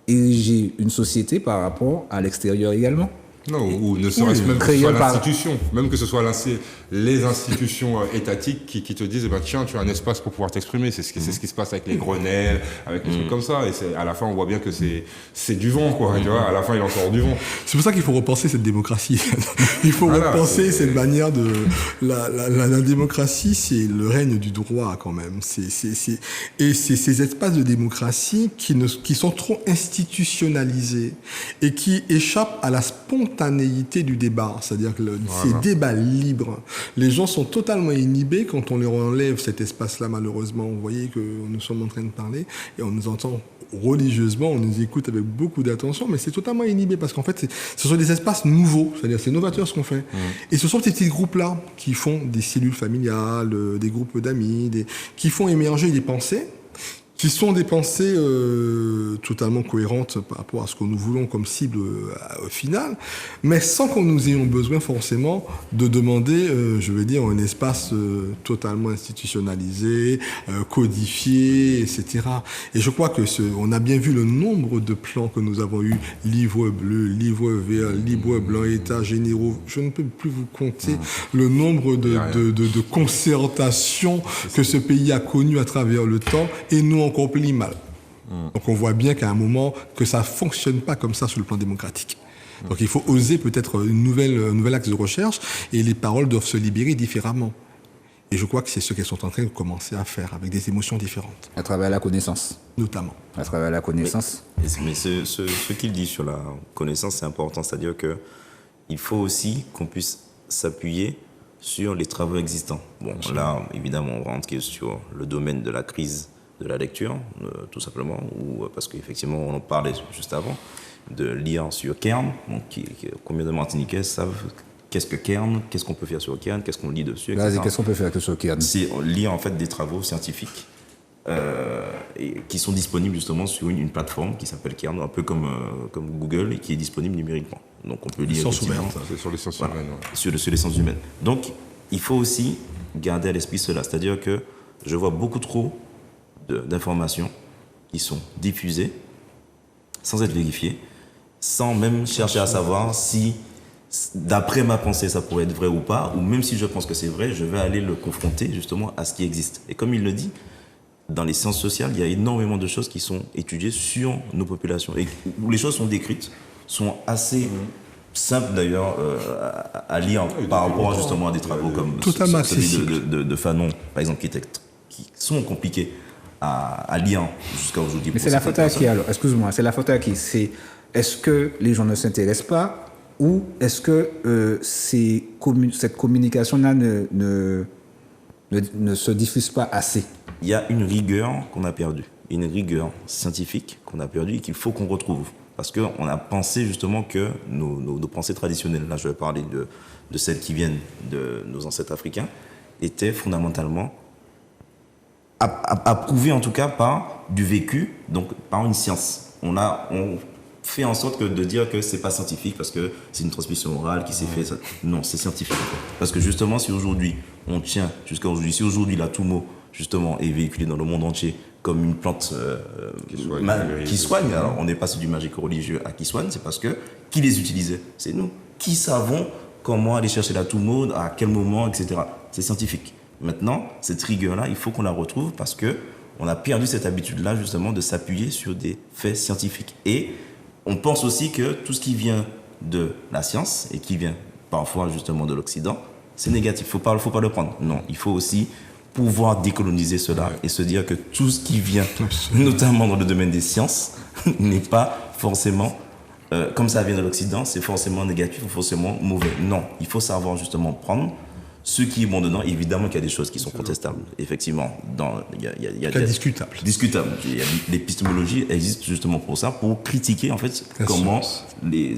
ériger une société par rapport à l'extérieur également. Non, ou ne serait-ce même que ce soit l'institution, même que ce soit les institutions étatiques qui te disent, tiens, tu as un espace pour pouvoir t'exprimer. C'est ce qui se passe avec les Grenelles, avec des trucs comme ça. Et à la fin, on voit bien que c'est du vent, quoi. Tu vois, à la fin, il en sort du vent. C'est pour ça qu'il faut repenser cette démocratie. Il faut repenser cette manière de... La démocratie, c'est le règne du droit, quand même. Et c'est ces espaces de démocratie qui sont trop institutionnalisés et qui échappent à la spontanéité du débat, c'est-à-dire que ces débats libres, les gens sont totalement inhibés quand on leur enlève cet espace-là, malheureusement. Vous voyez que nous sommes en train de parler et on nous entend religieusement, on nous écoute avec beaucoup d'attention, mais c'est totalement inhibé parce qu'en fait, ce sont des espaces nouveaux, c'est-à-dire c'est novateur ce qu'on fait. Et ce sont ces petits groupes-là qui font des cellules familiales, des groupes d'amis, qui font émerger des pensées qui sont des pensées totalement cohérentes par rapport à ce que nous voulons comme cible finale, mais sans qu'on nous ayons besoin forcément de demander, je veux dire, un espace totalement institutionnalisé, codifié, etc. Et je crois que on a bien vu le nombre de plans que nous avons eu, livre bleu, livre vert, livre blanc, états généraux. Je ne peux plus vous compter le nombre de concertations que ce pays a connues à travers le temps, et nous encore plus mal. Donc on voit bien qu'à un moment que ça fonctionne pas comme ça sur le plan démocratique. Donc il faut oser peut-être un nouvel axe de recherche et les paroles doivent se libérer différemment. Et je crois que c'est ce qu'elles sont en train de commencer à faire avec des émotions différentes. À travers la connaissance. Notamment. À travers la connaissance. Mais ce qu'il dit sur la connaissance, c'est important. C'est-à-dire qu'il faut aussi qu'on puisse s'appuyer sur les travaux existants. Bon, là, évidemment, on rentre sur le domaine de la crise de la lecture, tout simplement, parce qu'effectivement, on en parlait juste avant, de lire sur Kern. Donc, combien de Martiniquais savent qu'est-ce que Kern, qu'est-ce qu'on peut faire sur Kern, qu'est-ce qu'on lit dessus, etc. Vas-y, qu'est-ce qu'on peut faire sur Kern? C'est lire en fait des travaux scientifiques et qui sont disponibles justement sur une plateforme qui s'appelle Kern, un peu comme Google, et qui est disponible numériquement. Donc on peut lire sciences humaines, c'est sur les sciences humaines. Sur les sciences humaines. Donc il faut aussi garder à l'esprit cela, c'est-à-dire que je vois beaucoup trop d'informations qui sont diffusées sans être vérifiées, sans même chercher à savoir si, d'après ma pensée, ça pourrait être vrai ou pas, ou même si je pense que c'est vrai, je vais aller le confronter justement à ce qui existe. Et comme il le dit, dans les sciences sociales, il y a énormément de choses qui sont étudiées sur nos populations, et où les choses sont décrites, sont assez simples d'ailleurs à lire par rapport justement à des travaux comme celui de Fanon, par exemple, qui sont compliqués à lire jusqu'à aujourd'hui. Mais c'est la faute à qui alors? Excuse-moi, c'est la faute à qui? Est-ce que les gens ne s'intéressent pas ou est-ce que cette communication-là ne se diffuse pas assez? Il y a une rigueur qu'on a perdue, une rigueur scientifique qu'on a perdue et qu'il faut qu'on retrouve. Parce qu'on a pensé justement que nos pensées traditionnelles, là je vais parler de celles qui viennent de nos ancêtres africains, étaient fondamentalement approuvées en tout cas par du vécu, donc par une science. On fait en sorte de dire que c'est pas scientifique parce que c'est une transmission orale qui s'est faite. Non, c'est scientifique. Parce que justement, si aujourd'hui, on tient jusqu'à aujourd'hui, si aujourd'hui la Toumo, justement, est véhiculée dans le monde entier comme une plante qui soigne, alors on est passé du magique religieux à qui soigne, c'est parce que qui les utilisait? C'est nous. Qui savons comment aller chercher la Toumo, à quel moment, etc. C'est scientifique. Maintenant, cette rigueur-là, il faut qu'on la retrouve parce que on a perdu cette habitude-là, justement, de s'appuyer sur des faits scientifiques. Et on pense aussi que tout ce qui vient de la science et qui vient parfois, justement, de l'Occident, c'est négatif. Faut pas le prendre. Non, il faut aussi pouvoir décoloniser cela et se dire que tout ce qui vient, notamment dans le domaine des sciences, n'est pas forcément, comme ça vient de l'Occident, c'est forcément négatif ou forcément mauvais. Non, il faut savoir justement prendre ce qui est bon dedans. Évidemment qu'il y a des choses qui sont contestables. Effectivement, il y a discutable. L'épistémologie existe justement pour ça, pour critiquer en fait comment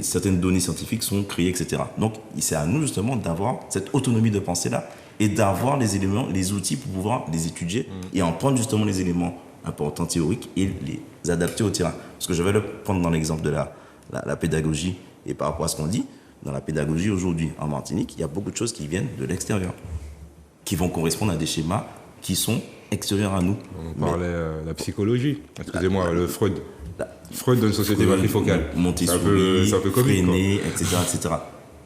certaines données scientifiques sont créées, etc. Donc, c'est à nous justement d'avoir cette autonomie de pensée-là et d'avoir les éléments, les outils pour pouvoir les étudier et en prendre justement les éléments importants théoriques et les adapter au terrain. Parce que je vais le prendre dans l'exemple de la pédagogie et par rapport à ce qu'on dit. Dans la pédagogie aujourd'hui en Martinique, il y a beaucoup de choses qui viennent de l'extérieur, qui vont correspondre à des schémas qui sont extérieurs à nous. On parlait de la psychologie. Excusez-moi, le Freud. Freud d'une société matrifocale. Montessori, c'est un peu comique, Freinet, etc.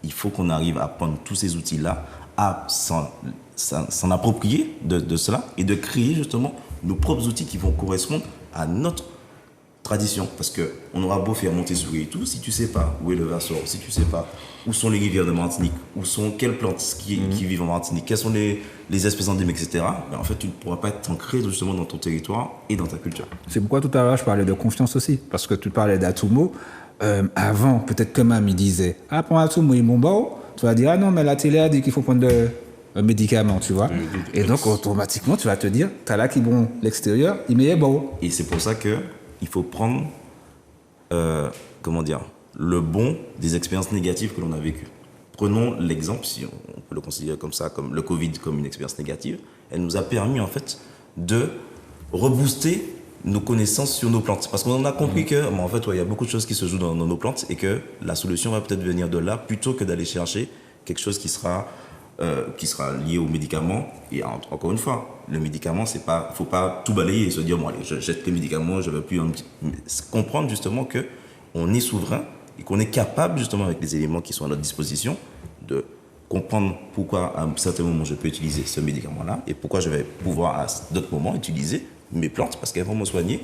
Il faut qu'on arrive à prendre tous ces outils-là, à s'en approprier de cela et de créer justement nos propres outils qui vont correspondre à notre tradition, parce que on aura beau faire Montessori et tout, si tu sais pas où est le Versor, si tu sais pas où sont les rivières de Martinique, où sont quelles plantes qui vivent en Martinique, quelles sont les espèces endémiques, etc. Ben en fait, tu ne pourras pas être ancré justement dans ton territoire et dans ta culture. C'est pourquoi tout à l'heure je parlais de confiance aussi, parce que tu parlais d'Atumo. Avant, peut-être que Mamie disait « Ah, prends Atumo et mon beau », tu vas dire « Ah non, mais la télé a dit qu'il faut prendre un médicament, tu vois. » Et donc, automatiquement, tu vas te dire « T'as là qui bon l'extérieur, il m'est beau. » Et c'est pour ça que il faut prendre, le bon des expériences négatives que l'on a vécues. Prenons l'exemple, si on peut le considérer comme ça, comme le Covid comme une expérience négative. Elle nous a permis, en fait, de rebooster nos connaissances sur nos plantes. Parce qu'on a compris que, en fait, il y a beaucoup de choses qui se jouent dans nos plantes et que la solution va peut-être venir de là plutôt que d'aller chercher quelque chose qui sera lié au médicament. Et encore une fois, le médicament, faut pas tout balayer et se dire, bon allez, je jette les médicaments, je veux plus comprendre justement que on est souverain et qu'on est capable justement avec les éléments qui sont à notre disposition de comprendre pourquoi à un certain moment je peux utiliser ce médicament-là et pourquoi je vais pouvoir à d'autres moments utiliser mes plantes parce qu'elles vont me soigner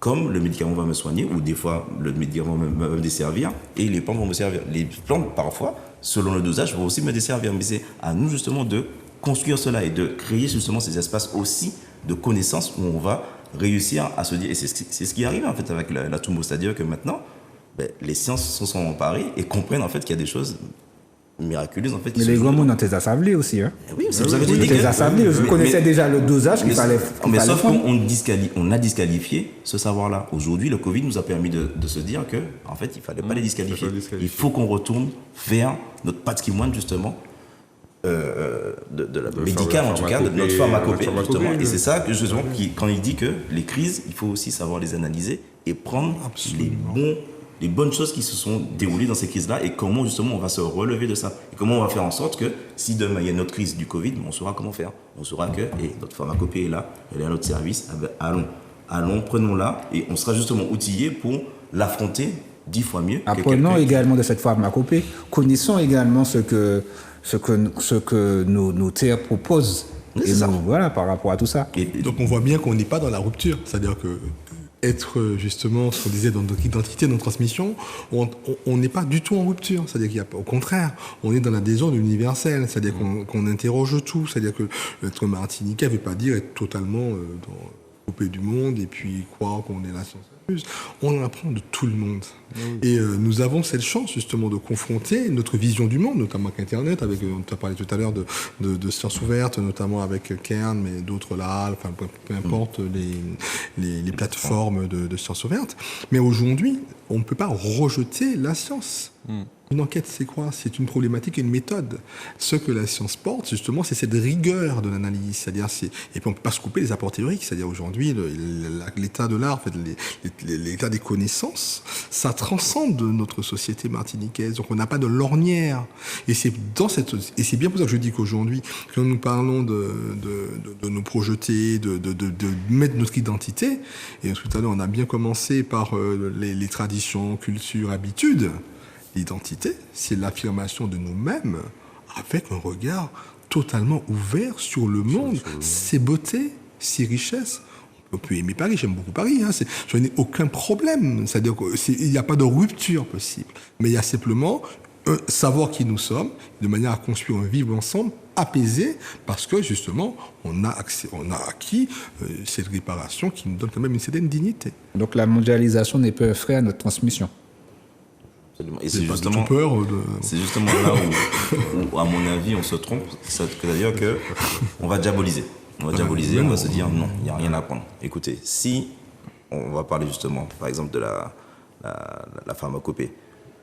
comme le médicament va me soigner, ou des fois le médicament va me desservir et les plantes vont me servir. Les plantes, parfois, selon le dosage, vont aussi me desservir. Mais c'est à nous justement de construire cela et de créer justement ces espaces aussi de connaissances où on va réussir à se dire, et c'est ce qui arrive en fait avec la Toumo, c'est-à-dire que maintenant, les sciences se sont emparées et comprennent en fait qu'il y a des choses miraculeuses en fait. Mais les grands mots, on t'es assablés aussi. Hein. Oui, c'est vous avez dit que assablés. Vous connaissez déjà le dosage qu'il fallait. Mais sauf qu'on a disqualifié ce savoir-là. Aujourd'hui, le Covid nous a permis de se dire que, en fait, il fallait pas les disqualifier. Il faut qu'on retourne vers notre patrimoine justement. Médical en tout cas, de notre pharmacopée justement. Et c'est ça que justement, quand il dit que les crises, il faut aussi savoir les analyser et prendre les bonnes choses qui se sont déroulées dans ces crises-là et comment justement on va se relever de ça. Et comment on va faire en sorte que si demain il y a une autre crise du Covid, on saura comment faire. On saura que notre pharmacopée est là, elle est à notre service, allons, prenons-la et on sera justement outillé pour l'affronter 10 fois mieux. Apprenons également de cette pharmacopée, connaissons également ce que nos terres proposent. Et voilà, par rapport à tout ça. Donc on voit bien qu'on n'est pas dans la rupture, c'est-à-dire que être justement ce qu'on disait dans notre identité, dans notre transmission, on n'est pas du tout en rupture. C'est-à-dire qu'au contraire, on est dans l'adhésion de l'universel. C'est-à-dire qu'on interroge tout. C'est-à-dire que être martiniquais ne veut pas dire être totalement coupé du monde et puis croire qu'on est la science infuse. On apprend de tout le monde. Et nous avons cette chance justement de confronter notre vision du monde, notamment avec Internet, on a parlé tout à l'heure de sciences ouvertes, notamment avec Kern, mais d'autres là, enfin peu importe les plateformes de sciences ouvertes. Mais aujourd'hui, on ne peut pas rejeter la science. Une enquête, c'est quoi? C'est une problématique et une méthode. Ce que la science porte, justement, c'est cette rigueur de l'analyse. C'est-à-dire, et puis on ne peut pas se couper les apports théoriques. C'est-à-dire, aujourd'hui, l'état de l'art, en fait, l'état des connaissances, ça transcende notre société martiniquaise. Donc, on n'a pas de lorgnière. Et c'est bien pour ça que je dis qu'aujourd'hui, quand nous parlons de nous projeter, de mettre notre identité, et tout à l'heure, on a bien commencé par les traditions, cultures, habitudes. L'identité, c'est l'affirmation de nous-mêmes avec un regard totalement ouvert sur le monde, ses beautés, ses richesses. On peut aimer Paris, j'aime beaucoup Paris, hein, je n'ai aucun problème, c'est-à-dire qu'il n'y a pas de rupture possible, mais il y a simplement savoir qui nous sommes, de manière à construire un vivre ensemble apaisé, parce que justement, on a acquis cette réparation qui nous donne quand même une certaine dignité. Donc la mondialisation n'est pas un frein à notre transmission. Absolument. Et J'ai pas du tout peur c'est justement là où, à mon avis, on se trompe. C'est-à-dire qu'on va diaboliser. On va diaboliser, on va se dire non, il n'y a rien à apprendre. Écoutez, si on va parler justement, par exemple, de la pharmacopée,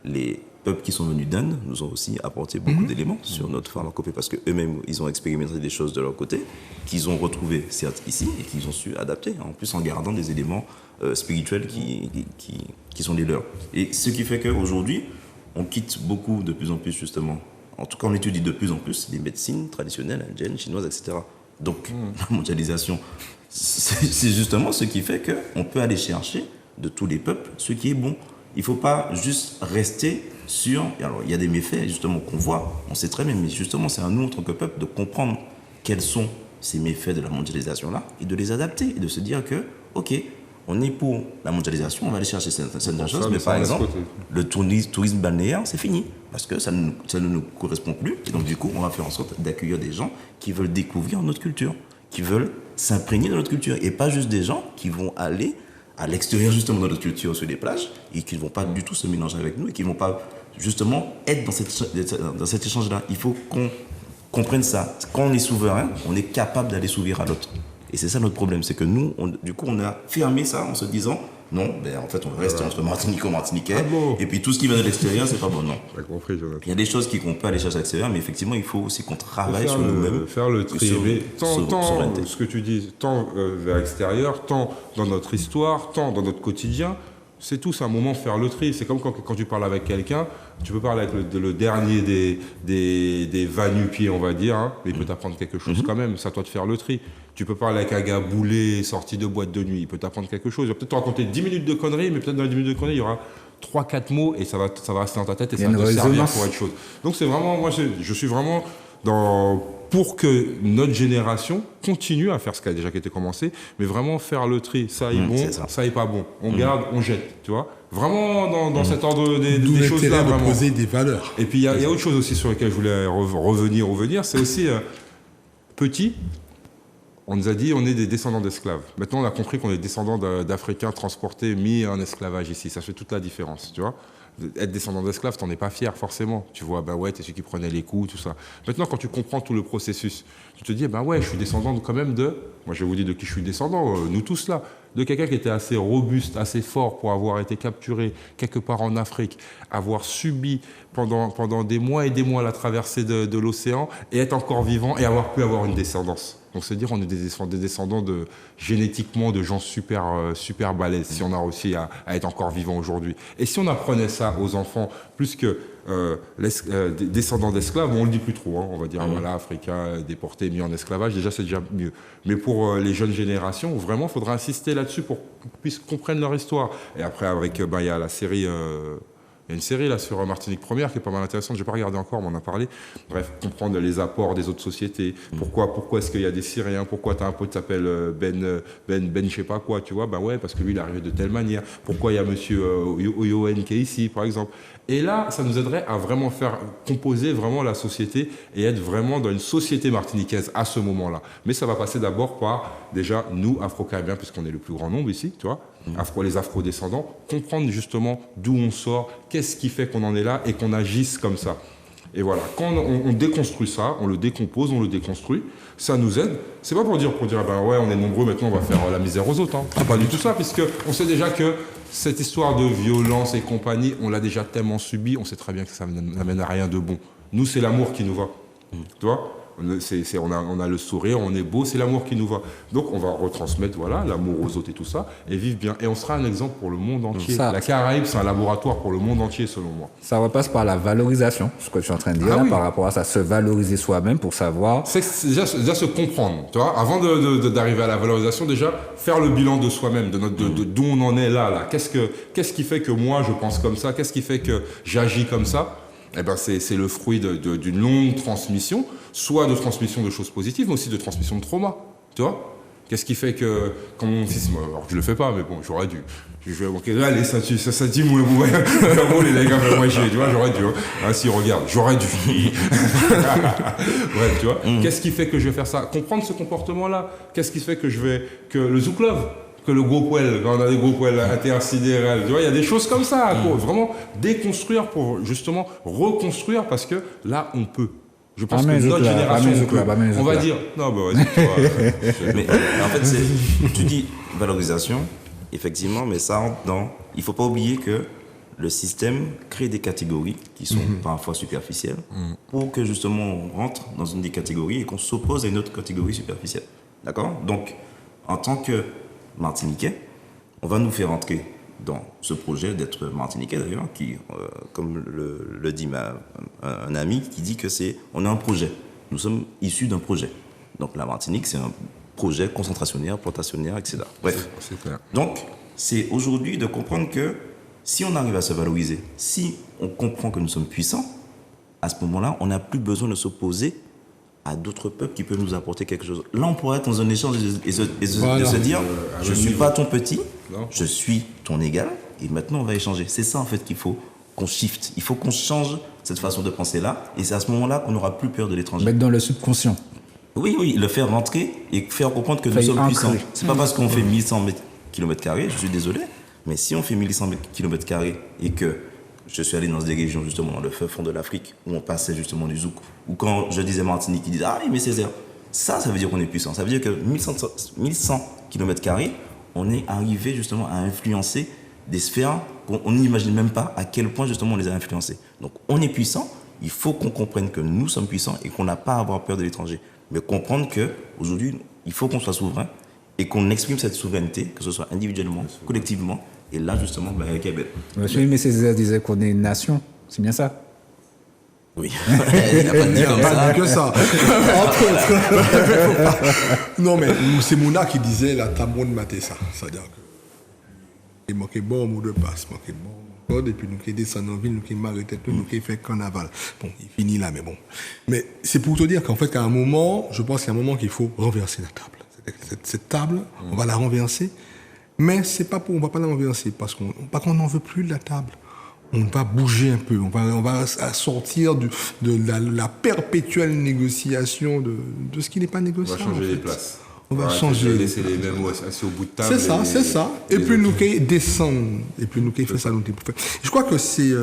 les peuples qui sont venus d'Inde nous ont aussi apporté beaucoup d'éléments sur notre pharmacopée parce qu'eux-mêmes, ils ont expérimenté des choses de leur côté, qu'ils ont retrouvées certes ici et qu'ils ont su adapter, en plus en gardant des éléments spirituels qui sont les leurs. Et ce qui fait qu'aujourd'hui, on quitte beaucoup, de plus en plus justement, en tout cas on étudie de plus en plus les médecines traditionnelles, indiennes, chinoises, etc. Donc la mondialisation, c'est justement ce qui fait qu'on peut aller chercher de tous les peuples ce qui est bon. Il ne faut pas juste rester sur... Alors, il y a des méfaits, justement, qu'on voit, on sait très bien, mais justement, c'est à nous, en tant que peuple, de comprendre quels sont ces méfaits de la mondialisation-là et de les adapter et de se dire que, OK, on est pour la mondialisation, on va aller chercher certaines choses, mais par exemple, le tourisme balnéaire, c'est fini, parce que ça ne nous correspond plus. Et donc, du coup, on va faire en sorte d'accueillir des gens qui veulent découvrir notre culture, qui veulent s'imprégner de notre culture, et pas juste des gens qui vont aller à l'extérieur justement de notre culture sur les plages et qui ne vont pas du tout se mélanger avec nous et qui ne vont pas justement être dans cet échange-là. Il faut qu'on comprenne ça. Quand on est souverain, on est capable d'aller s'ouvrir à l'autre. Et c'est ça notre problème, c'est que nous, du coup, on a fermé ça en se disant non, en fait, on va rester entre Martiniquais et Martiniquais, et puis tout ce qui vient de l'extérieur, c'est pas bon, non. J'ai compris, Jonathan. Il y a des choses qu'on peut aller chercher à l'extérieur, mais effectivement, il faut aussi qu'on travaille sur nous-mêmes. Faire le tri. Tant ce que tu dis, tant vers l'extérieur, tant dans notre histoire, tant dans notre quotidien, c'est tout, c'est un moment de faire le tri. C'est comme quand tu parles avec quelqu'un, tu peux parler avec le dernier des va-nu-pieds, on va dire, hein, mais il peut t'apprendre quelque chose quand même, c'est à toi de faire le tri. Tu peux parler avec un gars boulé, sorti de boîte de nuit, il peut t'apprendre quelque chose. Il va peut-être te raconter 10 minutes de conneries, mais peut-être dans les 10 minutes de conneries, il y aura 3-4 mots et ça va rester dans ta tête et ça va te servir pour autre chose. Donc c'est vraiment, moi je suis vraiment pour que notre génération continue à faire ce qui a déjà été commencé, mais vraiment faire le tri. Ça est bon, ça est pas bon. On garde, on jette, tu vois. Vraiment dans cet ordre des choses-là. D'où l'intérêt de poser des valeurs. Et puis il y a autre chose aussi sur laquelle je voulais revenir, c'est aussi petit. On nous a dit on est des descendants d'esclaves. Maintenant, on a compris qu'on est descendants d'Africains transportés, mis en esclavage ici. Ça fait toute la différence, tu vois. Être descendant d'esclaves, t'en es pas fier forcément. Tu vois, bah ouais, t'es celui qui prenait les coups, tout ça. Maintenant, quand tu comprends tout le processus, tu te dis, bah ouais, je suis descendant quand même moi je vais vous dire de qui je suis descendant, nous tous là, de quelqu'un qui était assez robuste, assez fort pour avoir été capturé quelque part en Afrique, avoir subi pendant des mois et des mois la traversée de l'océan et être encore vivant et avoir pu avoir une descendance. Donc c'est dire on est des descendants génétiquement de gens super balèzes si on a réussi à être encore vivant aujourd'hui. Et si on apprenait ça aux enfants, plus que descendants d'esclaves, on le dit plus trop, hein, on va dire voilà, Africains déportés, mis en esclavage, déjà c'est déjà mieux. Mais pour les jeunes générations, vraiment, il faudra insister là-dessus pour qu'ils puissent comprendre leur histoire. Et après, avec, il y a la série... Il y a une série là sur Martinique Première qui est pas mal intéressante, je n'ai pas regardé encore, mais on en a parlé. Bref, comprendre les apports des autres sociétés. Pourquoi est-ce qu'il y a des Syriens? Pourquoi tu as un pote qui s'appelle Ben, je sais pas quoi, tu vois? Ben ouais, parce que lui, il est arrivé de telle manière. Pourquoi il y a monsieur Oyoen qui est ici, par exemple? Et là, ça nous aiderait à vraiment faire composer vraiment la société et être vraiment dans une société martiniquaise à ce moment-là. Mais ça va passer d'abord par, déjà, nous, Afro-Caribéens, puisqu'on est le plus grand nombre ici, tu vois, les Afro-descendants, comprendre justement d'où on sort, qu'est-ce qui fait qu'on en est là et qu'on agisse comme ça. Et voilà, quand on déconstruit ça, on le décompose, on le déconstruit, ça nous aide. C'est pas pour dire ben ouais, on est nombreux, maintenant on va faire la misère aux autres. Hein. C'est pas du tout ça, puisqu'on sait déjà que cette histoire de violence et compagnie, on l'a déjà tellement subi, on sait très bien que ça n'amène à rien de bon. Nous, c'est l'amour qui nous va. Tu vois ? On a le sourire, on est beau, c'est l'amour qui nous va. Donc on va retransmettre l'amour aux autres et tout ça, et vivre bien. Et on sera un exemple pour le monde entier. Ça. La Caraïbe, c'est un laboratoire pour le monde entier, selon moi. Ça repasse par la valorisation, ce que tu es en train de dire là, Oui. par rapport à ça, se valoriser soi-même pour savoir. C'est déjà se comprendre, tu vois. Avant d'arriver à la valorisation, déjà faire le bilan de soi-même, d'où on en est là. Qu'est-ce qui fait que moi je pense comme ça? Qu'est-ce qui fait que j'agis comme ça? Eh ben c'est le fruit d'une longue transmission, soit de transmission de choses positives, mais aussi de transmission de trauma, tu vois. Qu'est-ce qui fait que quand mon fils, alors je le fais pas, mais bon, j'aurais dû. Je vais manquer. Allez, ça dit moi, les gars, moi tu vois, j'aurais dû. Ah si, regarde, j'aurais dû. Bref, tu vois. Qu'est-ce qui fait que je vais faire ça? Comprendre ce comportement-là. Qu'est-ce qui fait que que le zouk love, que le gros poil, quand on a des gros poils intersidérales, tu vois, il y a des choses comme ça. Pour vraiment déconstruire pour justement reconstruire, parce que là, on peut. Je pense que notre génération, on va dire, non, bah vas-y, toi. Mais en fait, tu dis valorisation, effectivement, mais ça rentre dans... Il ne faut pas oublier que le système crée des catégories qui sont parfois superficielles pour que justement on rentre dans une des catégories et qu'on s'oppose à une autre catégorie superficielle. D'accord? Donc, en tant que Martiniquais, on va nous faire entrer dans ce projet d'être Martiniquais d'ailleurs, qui, comme le dit un ami, qui dit que on est un projet. Nous sommes issus d'un projet. Donc la Martinique, c'est un projet concentrationnaire, plantationnaire, etc. Bref. C'est clair. Donc, c'est aujourd'hui de comprendre que si on arrive à se valoriser, si on comprend que nous sommes puissants, à ce moment-là, on n'a plus besoin de s'opposer à d'autres peuples qui peuvent nous apporter quelque chose. Là, on pourrait être dans un échange et se dire, je ne suis pas ton petit, je suis ton égal, et maintenant on va échanger. C'est ça en fait qu'il faut qu'on shift. Il faut qu'on change cette façon de penser-là, et c'est à ce moment-là qu'on n'aura plus peur de l'étranger. Mettre dans le subconscient. Oui, le faire rentrer et faire comprendre que nous sommes puissants. C'est pas parce qu'on fait 1100 km², je suis désolé, mais si on fait 1100 km² et que je suis allé dans des régions justement dans le fond de l'Afrique où on passait justement du zouk, ou quand je disais Martinique, ils disaient ah oui mais Césaire, ça veut dire qu'on est puissant, ça veut dire que 1100 km², on est arrivé justement à influencer des sphères qu'on n'imagine même pas à quel point justement on les a influencés. Donc on est puissant, il faut qu'on comprenne que nous sommes puissants et qu'on n'a pas à avoir peur de l'étranger, mais comprendre qu'aujourd'hui il faut qu'on soit souverain et qu'on exprime cette souveraineté, que ce soit individuellement, collectivement. Et là, justement, Québec. Monsieur Aimé Césaire disait qu'on est une nation, c'est bien ça? Oui. Il n'a pas dit comme ça. que ça. Entre autres. Non, mais c'est Mouna qui disait la tamonde maté ça. C'est-à-dire que il manquait bon mot de passe, manquait bon. Et puis nous qui descendons en ville, nous qui m'arrêtons tout, nous qui fait carnaval. Bon, il finit là, mais bon. Mais c'est pour te dire qu'en fait, qu'à un moment, je pense qu'il y a un moment qu'il faut renverser la table. Cette table, on va la renverser. Mais on va pas la renverser parce qu'on n'en veut plus de la table. On va bouger un peu. On va sortir de la perpétuelle négociation de ce qui n'est pas négociable. On va changer les places. On va changer. Laisser les mêmes assis au bout de table. C'est ça. Et puis nous qui descendons. Et puis nous qui faisons ça. Je crois que c'est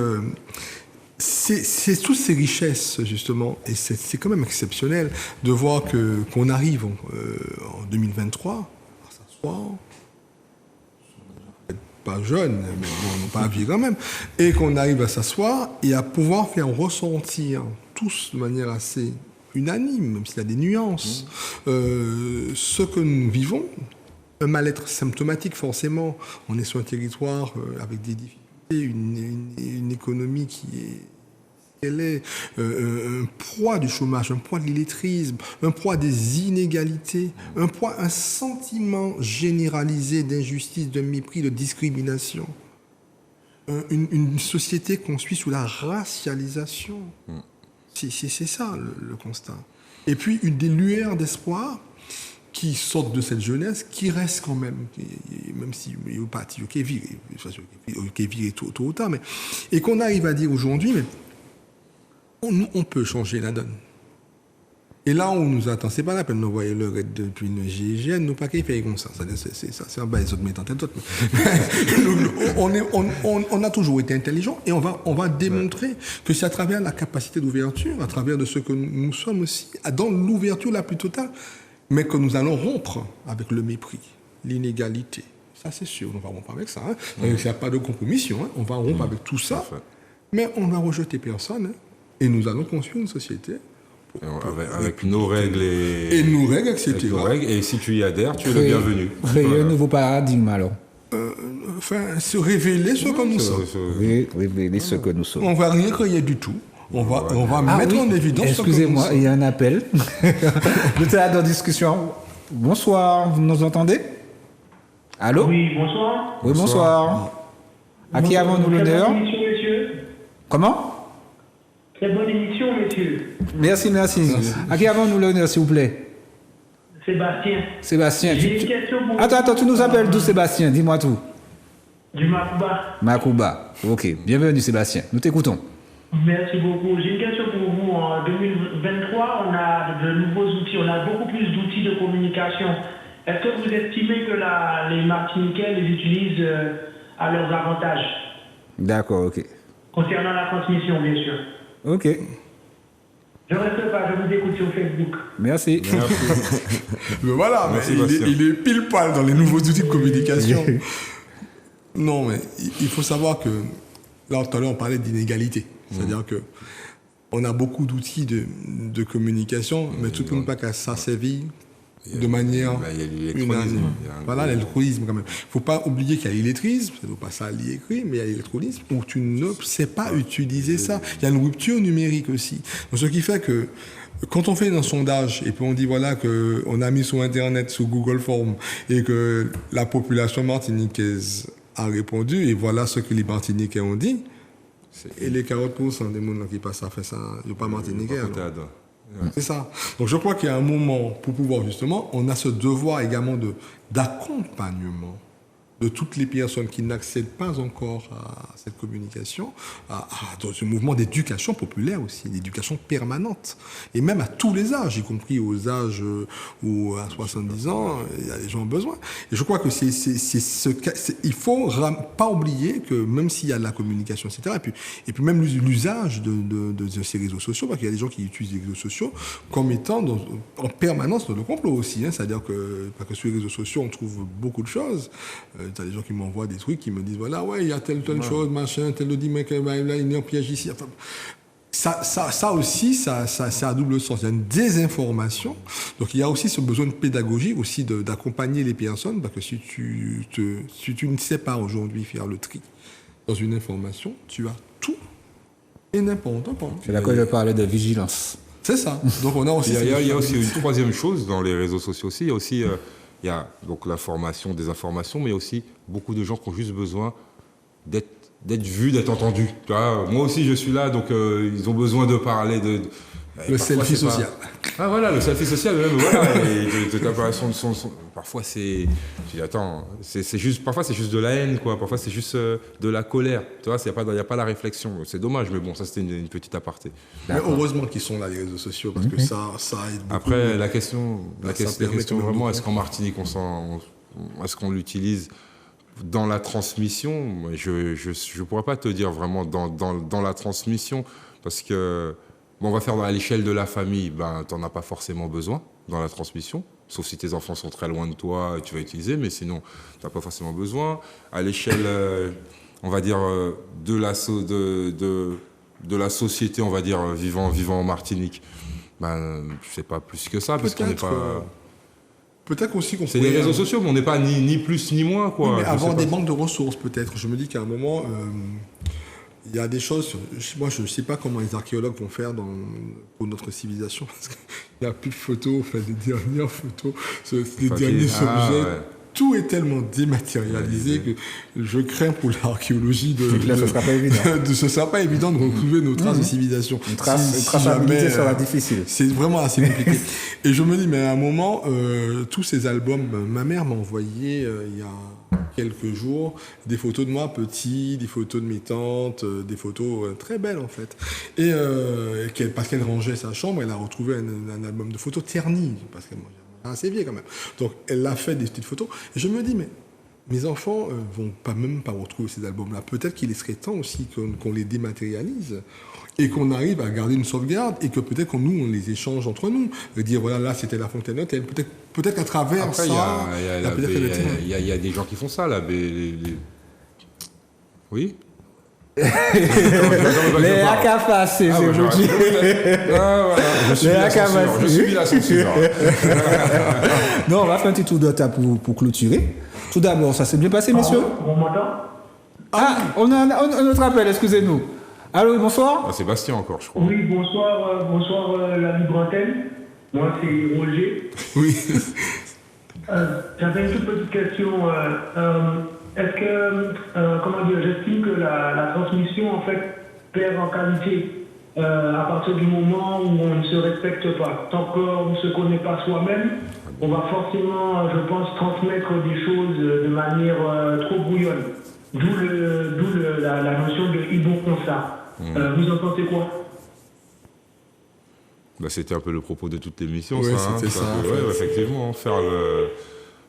toutes ces richesses, justement, et c'est quand même exceptionnel de voir qu'on arrive en 2023 à s'asseoir. Pas jeune, mais bon, pas vieux quand même, et qu'on arrive à s'asseoir et à pouvoir faire ressentir tous de manière assez unanime, même s'il y a des nuances, ce que nous vivons, un mal-être symptomatique forcément. On est sur un territoire avec des difficultés, une économie qui est un poids du chômage, un poids de l'illettrisme, un poids des inégalités, un sentiment généralisé d'injustice, de mépris, de discrimination. Une société construite sous la racialisation. C'est ça le constat. Et puis des lueurs d'espoir qui sortent de cette jeunesse, qui restent quand même, même si il y a pas qui est viré tôt ou tard, mais et qu'on arrive à dire aujourd'hui, mais on peut changer la donne. Et là, on nous attend. C'est pas la peine de voyer le raid depuis une GIGN, nous pas qu'il fait comme ça. C'est un bail, les autres mettent en tête d'autres. On a toujours été intelligents et on va démontrer que c'est à travers la capacité d'ouverture, à travers de ce que nous sommes aussi, dans l'ouverture la plus totale, mais que nous allons rompre avec le mépris, l'inégalité. Ça, c'est sûr, on va rompre avec ça. Hein. Il n'y a pas de compromission. Hein. On va rompre avec tout ça, mais on va rejeter personne. Hein. Et nous allons construire une société Avec nos règles Et nos règles, etc. avec nos règles. Et si tu y adhères, tu es le bienvenu. Créer un nouveau paradigme, alors. Enfin, se révéler ce que nous sommes. Oui, révéler ce que nous sommes. On ne va rien créer du tout. On va mettre en évidence ce que nous Excusez-moi, sommes. il y a un appel. Nous sommes dans la discussion. Bonsoir, vous nous entendez? Allô? Oui, bonsoir. Oui, bonsoir. À qui avons-nous l'honneur? Très bonne émission, monsieur. Comment? Très bonne émission, monsieur. Merci. À qui avons-nous l'honneur, s'il vous plaît? Sébastien. Sébastien. J'ai une question pour Attends, tu nous appelles d'où, Sébastien? Dis-moi tout. Du Macouba. Macouba. Ok, bienvenue, Sébastien. Nous t'écoutons. Merci beaucoup. J'ai une question pour vous. En 2023, on a de nouveaux outils. On a beaucoup plus d'outils de communication. Est-ce que vous estimez que les Martiniquais les utilisent à leurs avantages? D'accord, ok. Concernant la transmission, bien sûr. Ok, Je reste pas, je vous écoute sur Facebook. merci. Mais voilà, Merci, mais Bastien. il est pile poil dans les nouveaux outils de communication. Non, mais il faut savoir que, là, tout à l'heure, on parlait d'inégalité. C'est-à-dire que on a beaucoup d'outils de communication, mais tout le monde pas qu'à ça servir de manière Il y a l'électronisme. unanime. Il y a un Voilà, gros- l'électronisme quand même. Il ne faut pas oublier qu'il y a l'illettrisme, ça ne veut pas ça l'écrit, mais il y a l'électronisme où tu ne sais pas utiliser ça. Il y a une rupture numérique aussi. Donc, ce qui fait que quand on fait un sondage et puis on dit voilà qu'on a mis sur Internet, sur Google Form, et que la population martiniquaise a répondu, et voilà ce que les Martiniquais ont dit, et les 40% des gens qui passent à faire ça, ils ne sont pas Martiniquais. Par alors. contre, t'es ado. C'est ça. Donc je crois qu'il y a un moment pour pouvoir justement, on a ce devoir également d'accompagnement de toutes les personnes qui n'accèdent pas encore à cette communication, dans ce mouvement d'éducation populaire aussi, d'éducation permanente, et même à tous les âges, y compris aux âges où à 70 ans, il y a des gens ont besoin. Et je crois que il faut pas oublier que même s'il y a de la communication, etc., et puis même l'usage de ces réseaux sociaux, parce qu'il y a des gens qui utilisent les réseaux sociaux comme étant en permanence dans le complot aussi, hein, c'est-à-dire que, parce que sur les réseaux sociaux, on trouve beaucoup de choses. Tu as des gens qui m'envoient des trucs qui me disent voilà, ouais, il y a telle chose, machin, tel dit, mais là, il est en piège ici. Enfin, ça aussi, c'est à double sens. Il y a une désinformation. Donc, il y a aussi ce besoin de pédagogie, aussi d'accompagner les personnes, parce que si tu ne sais pas aujourd'hui faire le tri dans une information, tu as tout et n'importe quoi. C'est là que je parlais de vigilance. C'est ça. Donc, on a aussi. Il y a aussi une troisième chose dans les réseaux sociaux aussi. Il y a aussi il y a donc l'information, des informations, mais aussi beaucoup de gens qui ont juste besoin d'être vus, d'être entendus. Tu vois, moi aussi, je suis là, donc ils ont besoin de parler de. Le selfie social. Ah voilà, le selfie social même, voilà. Et de l'apparition de son. Parfois c'est. Je dis attends, c'est juste. Parfois c'est juste de la haine, quoi. Parfois c'est juste de la colère. Tu vois, il n'y a pas la réflexion. C'est dommage, mais bon, ça c'était une petite aparté. Mais heureusement qu'ils sont là, les réseaux sociaux, parce que ça aide beaucoup. Après, la question permet quand même vraiment, de est-ce qu'en Martinique, est-ce qu'on l'utilise dans la transmission? Je ne pourrais pas te dire vraiment dans la transmission, parce que on va faire à l'échelle de la famille, ben, tu n'en as pas forcément besoin dans la transmission, sauf si tes enfants sont très loin de toi, tu vas utiliser, mais sinon, tu n'as pas forcément besoin. À l'échelle, on va dire, de la société, on va dire, vivant en Martinique, ben, je sais pas plus que ça, parce qu'on n'est pas... Peut-être aussi qu'on C'est les pourrait, réseaux sociaux, mais on n'est pas ni plus ni moins, quoi. oui, mais Je avoir sais des pas. banques de ressources, peut-être. Je me dis qu'à un moment, il y a des choses. Moi, je ne sais pas comment les archéologues vont faire pour notre civilisation, parce qu'il n'y a plus de photos, enfin, les dernières photos, les Papier. derniers Ah, objets. ouais. Tout est tellement dématérialisé que je crains pour l'archéologie Là, ce sera pas évident. ce sera pas évident de retrouver nos traces de civilisation. Une Si traçabilité jamais, sera difficile. c'est vraiment assez compliqué. Et je me dis, mais à un moment, tous ces albums, ma mère m'a envoyé il y a quelques jours des photos de moi petit, des photos de mes tantes, des photos très belles en fait. Et parce qu'elle rangeait sa chambre, elle a retrouvé un album de photos terni, parce qu'elle assez vieux quand même. Donc elle a fait des petites photos. Et je me dis, mais mes enfants vont même pas retrouver ces albums-là. Peut-être qu'il serait temps aussi qu'on les dématérialise et qu'on arrive à garder une sauvegarde et que peut-être qu'on on les échange entre nous. Et dire, voilà, là, c'était la fontaine Hôtel. Peut-être qu'à travers Après, ça... il y a des gens qui font ça, là. Oui. Les ACAFAS, c'est Ah, ouais, vous j'aurais- Ah, voilà, je suis Les la censure. ACAFAS. Je suis la censure. Non, on va faire un petit tour de table pour clôturer. Tout d'abord, ça s'est bien passé, messieurs? On m'entend? Ah, on a un autre appel, excusez-nous. Allô, oui, bonsoir. Ah, Sébastien encore, je crois. Oui, bonsoir la libre antenne. Moi, c'est Roger. Oui. J'avais une toute petite question. Est-ce que, comment dire, j'estime que la transmission, en fait, perd en qualité à partir du moment où on ne se respecte pas. Tant qu'on ne se connaît pas soi-même, on va forcément, je pense, transmettre des choses de manière trop brouillonne. D'où la notion de Ibon Consa. Vous en pensez quoi? Bah, c'était un peu le propos de toute l'émission, Ouais, ça. c'était ça, en Ouais, fait. effectivement,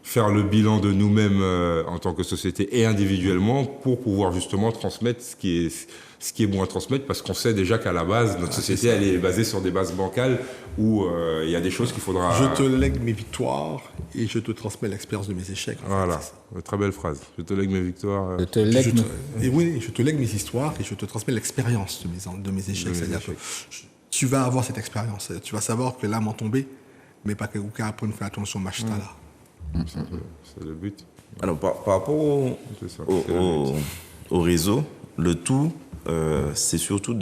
faire le bilan de nous-mêmes en tant que société et individuellement pour pouvoir justement transmettre ce qui est bon à transmettre, parce qu'on sait déjà qu'à la base, notre société, elle est basée sur des bases bancales où il y a des choses qu'il faudra... Je te lègue mes victoires et je te transmets l'expérience de mes échecs. en fait, Voilà, c'est ça. très belle phrase. Je te lègue mes victoires. Je te Et lègue. et oui, je te lègue mes histoires et je te transmets l'expérience de mes échecs. mes C'est-à-dire échecs. que tu vas avoir cette expérience. Tu vas savoir que là, m'en tomber, mais pas que vous apprendre à faire attention, machta là. C'est le but. Alors, par rapport C'est ça, au, c'est le au- but. au réseau, le tout, c'est surtout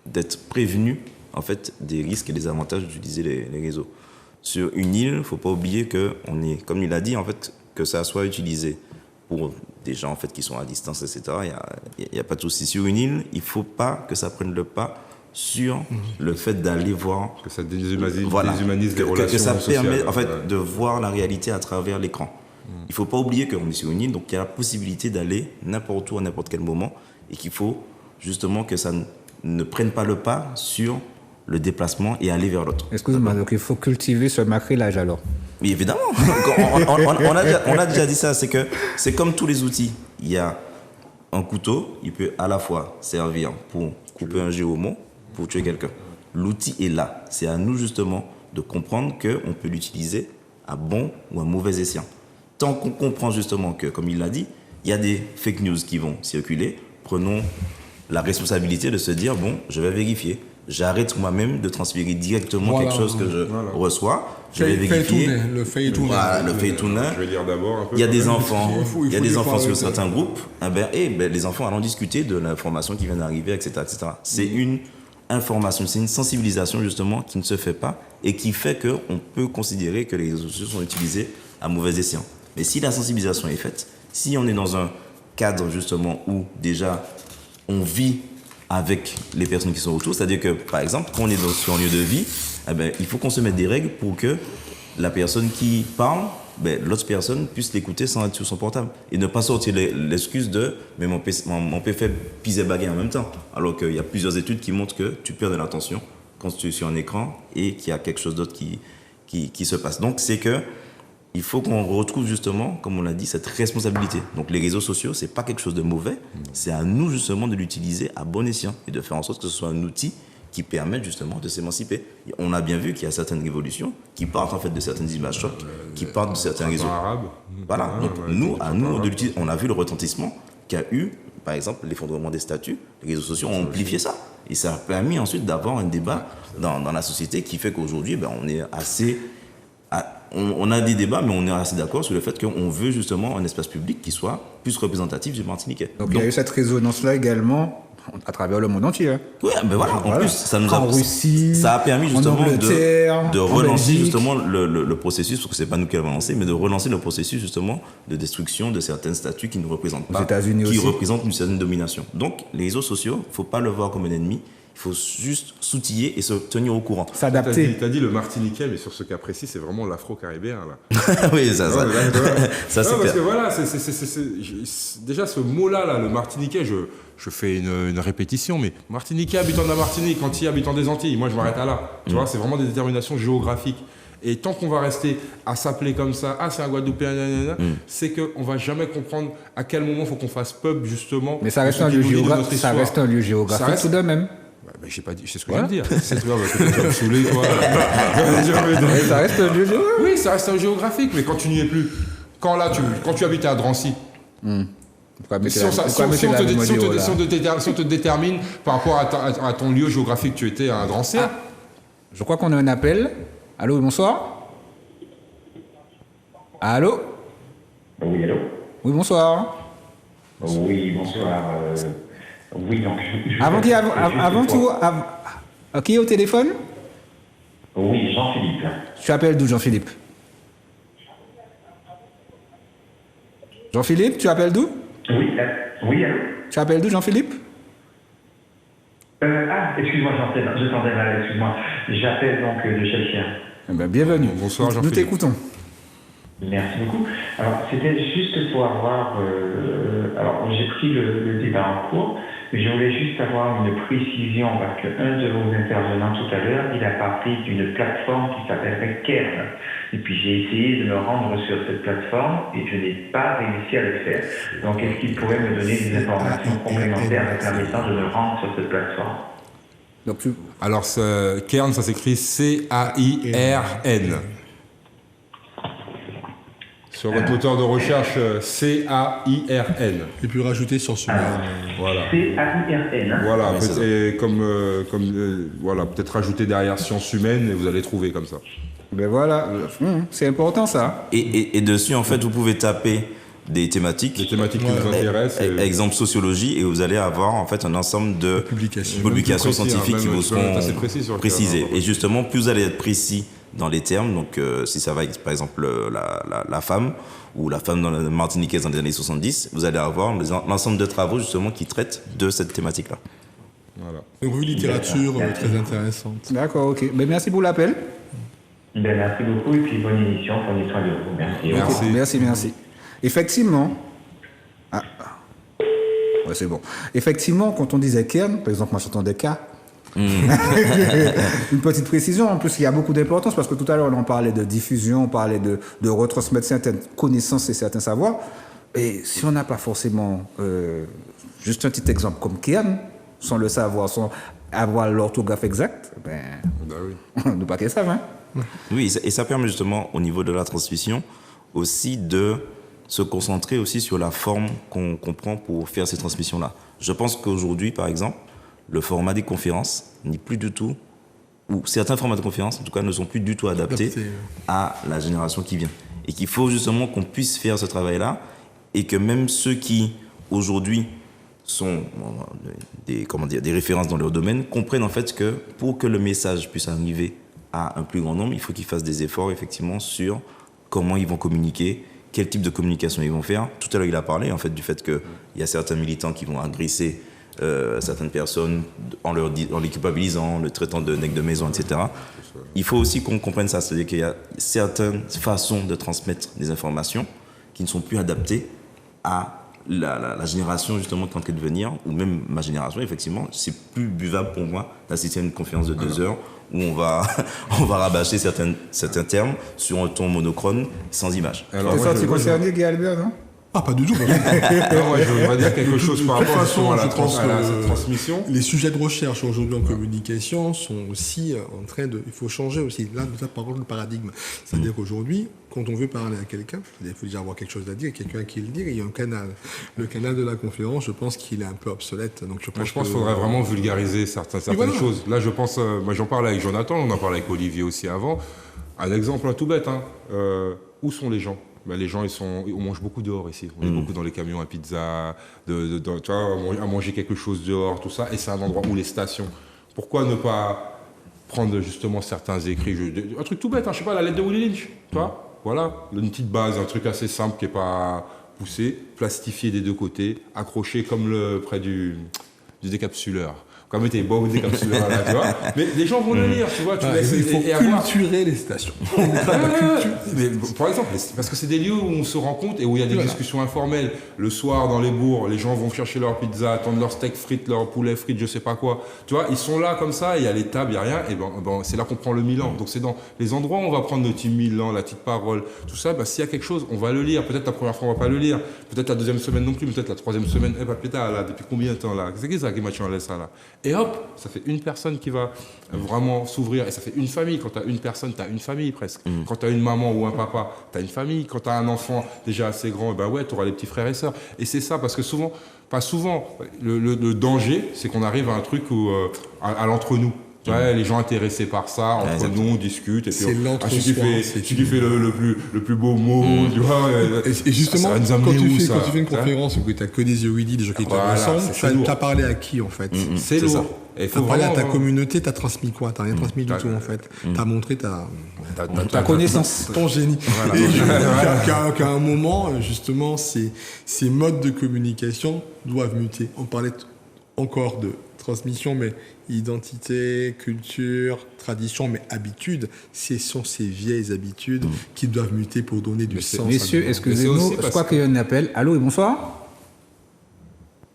d'être prévenu en fait, des risques et des avantages d'utiliser les réseaux. Sur une île, il ne faut pas oublier que, comme il a dit, en fait, que ça soit utilisé pour des gens en fait, qui sont à distance, etc. Il n'y a pas de souci. Sur une île, il ne faut pas que ça prenne le pas sur le fait d'aller voir. Que ça déshumanise, Voilà. déshumanise les Que relations ça sociales. permet en fait Ouais. de voir la réalité à travers l'écran. Il ne faut pas oublier qu'on est sur une île, donc il y a la possibilité d'aller n'importe où à n'importe quel moment et qu'il faut justement que ça ne prenne pas le pas sur le déplacement et aller vers l'autre. Excusez-moi, donc il faut cultiver ce macrélage alors. Oui, évidemment. On a déjà dit ça. C'est que c'est comme tous les outils. Il y a un couteau, il peut à la fois servir pour couper un géomon, pour tuer quelqu'un. L'outil est là. C'est à nous justement de comprendre qu'on peut l'utiliser à bon ou à mauvais escient. Tant qu'on comprend justement que, comme il l'a dit, il y a des fake news qui vont circuler, prenons la responsabilité de se dire, bon, je vais vérifier. J'arrête moi-même de transférer directement Voilà. quelque chose que je reçois. Je vais vérifier. Le fait tourner. Voilà, le fait tourner. Je vais lire d'abord un peu. Il y a des quand même. enfants, il il y a faut des des enfants fois sur arrêter. certains groupes. Les enfants allons discuter de l'information qui vient d'arriver, etc., etc. C'est une information, c'est une sensibilisation justement qui ne se fait pas et qui fait qu'on peut considérer que les réseaux sociaux sont utilisés à mauvais escient. Mais si la sensibilisation est faite, si on est dans un cadre justement où déjà on vit avec les personnes qui sont autour, c'est-à-dire que par exemple, quand on est sur un lieu de vie, il faut qu'on se mette des règles pour que la personne qui parle, l'autre personne puisse l'écouter sans être sur son portable et ne pas sortir l'excuse de « mais mon PC fait piser baguette en même temps ». Alors qu'il y a plusieurs études qui montrent que tu perds de l'attention quand tu es sur un écran et qu'il y a quelque chose d'autre qui se passe. Donc c'est que il faut qu'on retrouve justement, comme on l'a dit, cette responsabilité. Donc les réseaux sociaux, c'est pas quelque chose de mauvais, c'est à nous justement de l'utiliser à bon escient et de faire en sorte que ce soit un outil qui permette justement de s'émanciper. On a bien vu qu'il y a certaines révolutions qui partent en fait de certaines images chocs, qui partent de certains réseaux. Arabe. Voilà. Ouais, Donc ouais, nous, ouais, à nous arabe. de l'utiliser. On a vu le retentissement qu'a eu, par exemple, l'effondrement des statuts. Les réseaux sociaux ont amplifié ça. Et ça a permis ensuite d'avoir un débat dans la société qui fait qu'aujourd'hui, on est assez... On a des débats, mais on est assez d'accord sur le fait qu'on veut justement un espace public qui soit plus représentatif du Martiniquais. Donc il y a eu cette résonance-là également à travers le monde entier. Hein. Ouais, voilà, en Voilà. plus, ça nous En Russie, ça a permis en justement Angleterre, de en relancer Belgique. justement le processus, parce que c'est pas nous qui l'avons lancé, mais de relancer le processus justement de destruction de certains statuts qui ne représentent pas, États-Unis qui aussi. représentent une certaine domination. Donc, les réseaux sociaux, faut pas le voir comme un ennemi, il faut juste s'outiller et se tenir au courant. S'adapter. T'as dit le Martiniquais, mais sur ce cas précis, c'est vraiment l'afro-caribéen, là. Oui, ça, Ouais, ouais. ça c'est Non, parce clair. que voilà, déjà ce mot-là, là, le Martiniquais, je fais une répétition, mais Martiniquais habitant de la Martinique, Antillais habitant des Antilles, moi je m'arrête à là. Tu vois, c'est vraiment des déterminations géographiques. Et tant qu'on va rester à s'appeler comme ça, c'est un Guadeloupéen, c'est qu'on va jamais comprendre à quel moment il faut qu'on fasse pub, justement. Mais ça reste de ce un qui lieu nous lie de géographique. notre Ça histoire. reste un lieu géographique Ça reste- tout de même. J'ai pas dit, c'est ce que Voilà. je veux dire. C'est toi, parce que tu vas me saouler, toi. Mais ça reste un lieu géographique. Oui, ça reste un géographique, mais quand tu n'y es plus, quand tu habitais à Drancy, Pourquoi mettre Si on, la- si pourquoi on- mettre si on la te, même si on te- audio, là si on te détermine par rapport à ton lieu géographique, tu étais à un grand cerf. Je crois qu'on a un appel. Allô, bonsoir. Allô? Oui, allô? Oui, bonsoir. Oui, bonsoir. Oui, donc Avant tout, qui est au téléphone? Oui, Jean-Philippe. Tu appelles d'où, Jean-Philippe? Jean-Philippe, tu appelles d'où? Oui, oui, allô? Tu appelles d'où, Jean-Philippe? Excuse-moi, je t'entendais mal, excuse-moi. J'appelle donc de Chelsea. Eh ben, bienvenue. Bonsoir, Nous Jean-Philippe. t'écoutons. Merci beaucoup. Alors, c'était juste pour avoir... alors, j'ai pris le débat en cours, mais je voulais juste avoir une précision, parce qu'un de vos intervenants tout à l'heure, il a parlé d'une plateforme qui s'appellerait Kern. Et puis, j'ai essayé de me rendre sur cette plateforme et je n'ai pas réussi à le faire. Donc, est-ce qu'il pourrait me donner des informations complémentaires me permettant de me rendre sur cette plateforme? Donc, Alors, Kern, ça s'écrit C-A-I-R-N. Sur votre moteur de recherche, C-A-I-R-N. Et puis rajouter sur ce même. Voilà. C-A-I-R-N. Voilà, Oui, c'est ça. et voilà, peut-être rajouter derrière sciences humaines et vous allez trouver comme ça. ben voilà. C'est important, ça. Et dessus, en fait, vous pouvez taper des thématiques. Les thématiques qui vous intéressent. Exemple sociologie, et vous allez avoir en fait un ensemble de Publications. publications Même plus précis, scientifiques hein, qui même vous tu peux être seront assez précis sur le précisées. terrain. Et justement, plus vous allez être précis dans les termes, donc si ça va être par exemple la femme, ou la femme dans la martiniquaise dans les années 70, vous allez avoir l'ensemble de travaux justement qui traitent de cette thématique-là. Voilà. Une revue littérature très intéressante. D'accord, ok. Ben, merci pour l'appel. Ben, merci beaucoup et puis bonne émission, prenez soin de vous. Merci. Merci. Merci. Effectivement. Ouais, c'est bon. Effectivement, quand on disait Kern, par exemple, moi j'entendais K. Une petite précision, en plus il y a beaucoup d'importance parce que tout à l'heure on parlait de diffusion, on parlait de retransmettre certaines connaissances et certains savoirs. Et si on n'a pas forcément juste un petit exemple comme Kern, sans le savoir, sans avoir l'orthographe exacte, ben, Bah oui. nous pas qu'à ça, hein. Oui, et ça permet justement au niveau de la transmission aussi de se concentrer aussi sur la forme qu'on prend pour faire ces transmissions-là. Je pense qu'aujourd'hui, par exemple, le format des conférences n'est plus du tout, ou certains formats de conférences, en tout cas, ne sont plus du tout adaptés à la génération qui vient. Et qu'il faut justement qu'on puisse faire ce travail-là, et que même ceux qui, aujourd'hui, sont des références dans leur domaine, comprennent en fait que pour que le message puisse arriver à un plus grand nombre, il faut qu'ils fassent des efforts, effectivement, sur comment ils vont communiquer, quel type de communication ils vont faire. Tout à l'heure, il a parlé, en fait, du fait qu'il y a certains militants qui vont agresser certaines personnes en les culpabilisant, en le traitant de nègre de maison, etc. Il faut aussi qu'on comprenne ça, c'est-à-dire qu'il y a certaines façons de transmettre des informations qui ne sont plus adaptées à la génération justement qui est en train de venir, ou même ma génération, effectivement. C'est plus buvable pour moi d'assister à une conférence de 2 heures où on va rabâcher certains termes sur un ton monochrone sans image. Alors, T'es moi, sorti je- concerné, Guy Albert, non? Ah, pas du tout. Non, moi, je voudrais dire quelque chose par De toute rapport façon, justement à je la pense cette que transmission. les sujets de recherche aujourd'hui en communication sont aussi en train de... Il faut changer aussi. Là, par contre, le paradigme. C'est-à-dire qu'aujourd'hui, quand on veut parler à quelqu'un, il faut déjà avoir quelque chose à dire, quelqu'un qui le dit, et il y a un canal. Le canal de la conférence, je pense qu'il est un peu obsolète. Donc, Moi, je pense qu'il faudrait vraiment vulgariser certaines voilà. choses. Là, je pense, moi j'en parlais avec Jonathan, on en parlait avec Olivier aussi avant. Un exemple tout bête, hein. Où sont les gens? Ben, les gens, on mange beaucoup dehors ici. On est beaucoup dans les camions à pizza, tu vois, à manger quelque chose dehors, tout ça. Et c'est un endroit où les stations. Pourquoi ne pas prendre justement certains écrits, un truc tout bête, hein, je sais pas, la lettre de Willy Lynch, tu vois, voilà, une petite base, un truc assez simple qui n'est pas poussé, plastifié des deux côtés, accroché comme près du décapsuleur. Comme t'es bon décapsuleur là, tu vois. Mais les gens vont le lire, tu vois. il faut culturer les stations. Mais, par exemple, parce que c'est des lieux où on se rencontre et où il y a des discussions informelles. Le soir, dans les bourgs, les gens vont chercher leur pizza, attendre leur steak frites, leur poulet frites, je sais pas quoi. Tu vois, ils sont là comme ça, il y a les tables, il n'y a rien. Et ben, c'est là qu'on prend le Milan. Donc c'est dans les endroits où on va prendre le petit Milan, la petite parole, tout ça. Ben, s'il y a quelque chose, on va le lire. Peut-être la première fois, on va pas le lire. Peut-être la deuxième semaine non plus. Peut-être la troisième semaine. Eh ben, pétard, là, depuis combien de temps là? C'est qui ça qui m'a tué ça là? Et hop, ça fait une personne qui va vraiment s'ouvrir. Et ça fait une famille. Quand tu as une personne, tu as une famille presque. Quand tu as une maman ou un papa, tu as une famille. Quand tu as un enfant déjà assez grand, ben ouais, tu auras les petits frères et sœurs. Et c'est ça, parce que souvent, pas souvent, le danger, c'est qu'on arrive à un truc où, à l'entre-nous. Ouais, les gens intéressés par ça, entre nous, on discute. Et puis, C'est l'entre-soi. celui qui fait le plus beau mot, tu vois. Et justement, ça va nous amener quand tu où, fais, ça, quand tu fais une tu vois conférence où tu n'as que des yeux des gens qui te Voilà, ressemblent, c'est lourd. tu as parlé à qui en fait? C'est lourd. Et il Tu faut as parlé à ta vraiment, communauté, tu as transmis quoi? Tu n'as rien transmis du tout en fait. Tu as montré ta Ta connaissance. ton génie. Voilà. Et qu'à un moment, justement, ces modes de communication doivent muter. On parlait encore de transmission, mais identité, culture, tradition, mais habitudes, ce sont ces vieilles habitudes qui doivent muter pour donner du sens. Messieurs, Mais c'est excusez-nous, aussi je parce crois qu'il y a un appel. Allô et bonsoir.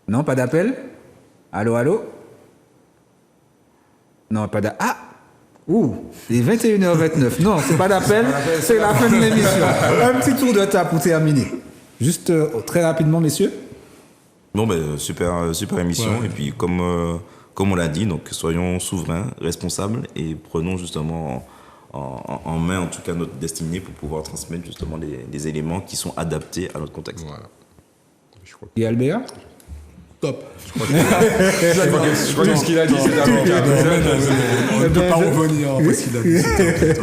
Non, pas d'appel. Allô, allô. Non, pas d'appel. Ah. Ouh, il est 21h29. Non, c'est pas d'appel, c'est la fin de l'émission. Un petit tour de table pour terminer. Juste très rapidement, messieurs. Bon, ben, super émission. Ouais. Et puis, comme on l'a dit, donc, soyons souverains, responsables et prenons justement en main, en tout cas, notre destinée pour pouvoir transmettre justement des éléments qui sont adaptés à notre contexte. Voilà. Je crois Et Albert. Top. je crois que ce qu'il a dit, c'est On ne peut pas revenir après ce qu'il a dit.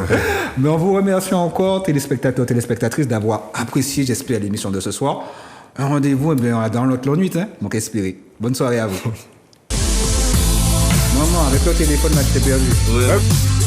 Mais on vous remercie encore, téléspectateurs, téléspectatrices, d'avoir apprécié, j'espère, l'émission de ce soir. Un rendez-vous dans l'autre nuit, hein, donc espérez. Bonne soirée à vous. Non, avec le téléphone, là, je t'ai perdu. Ouais.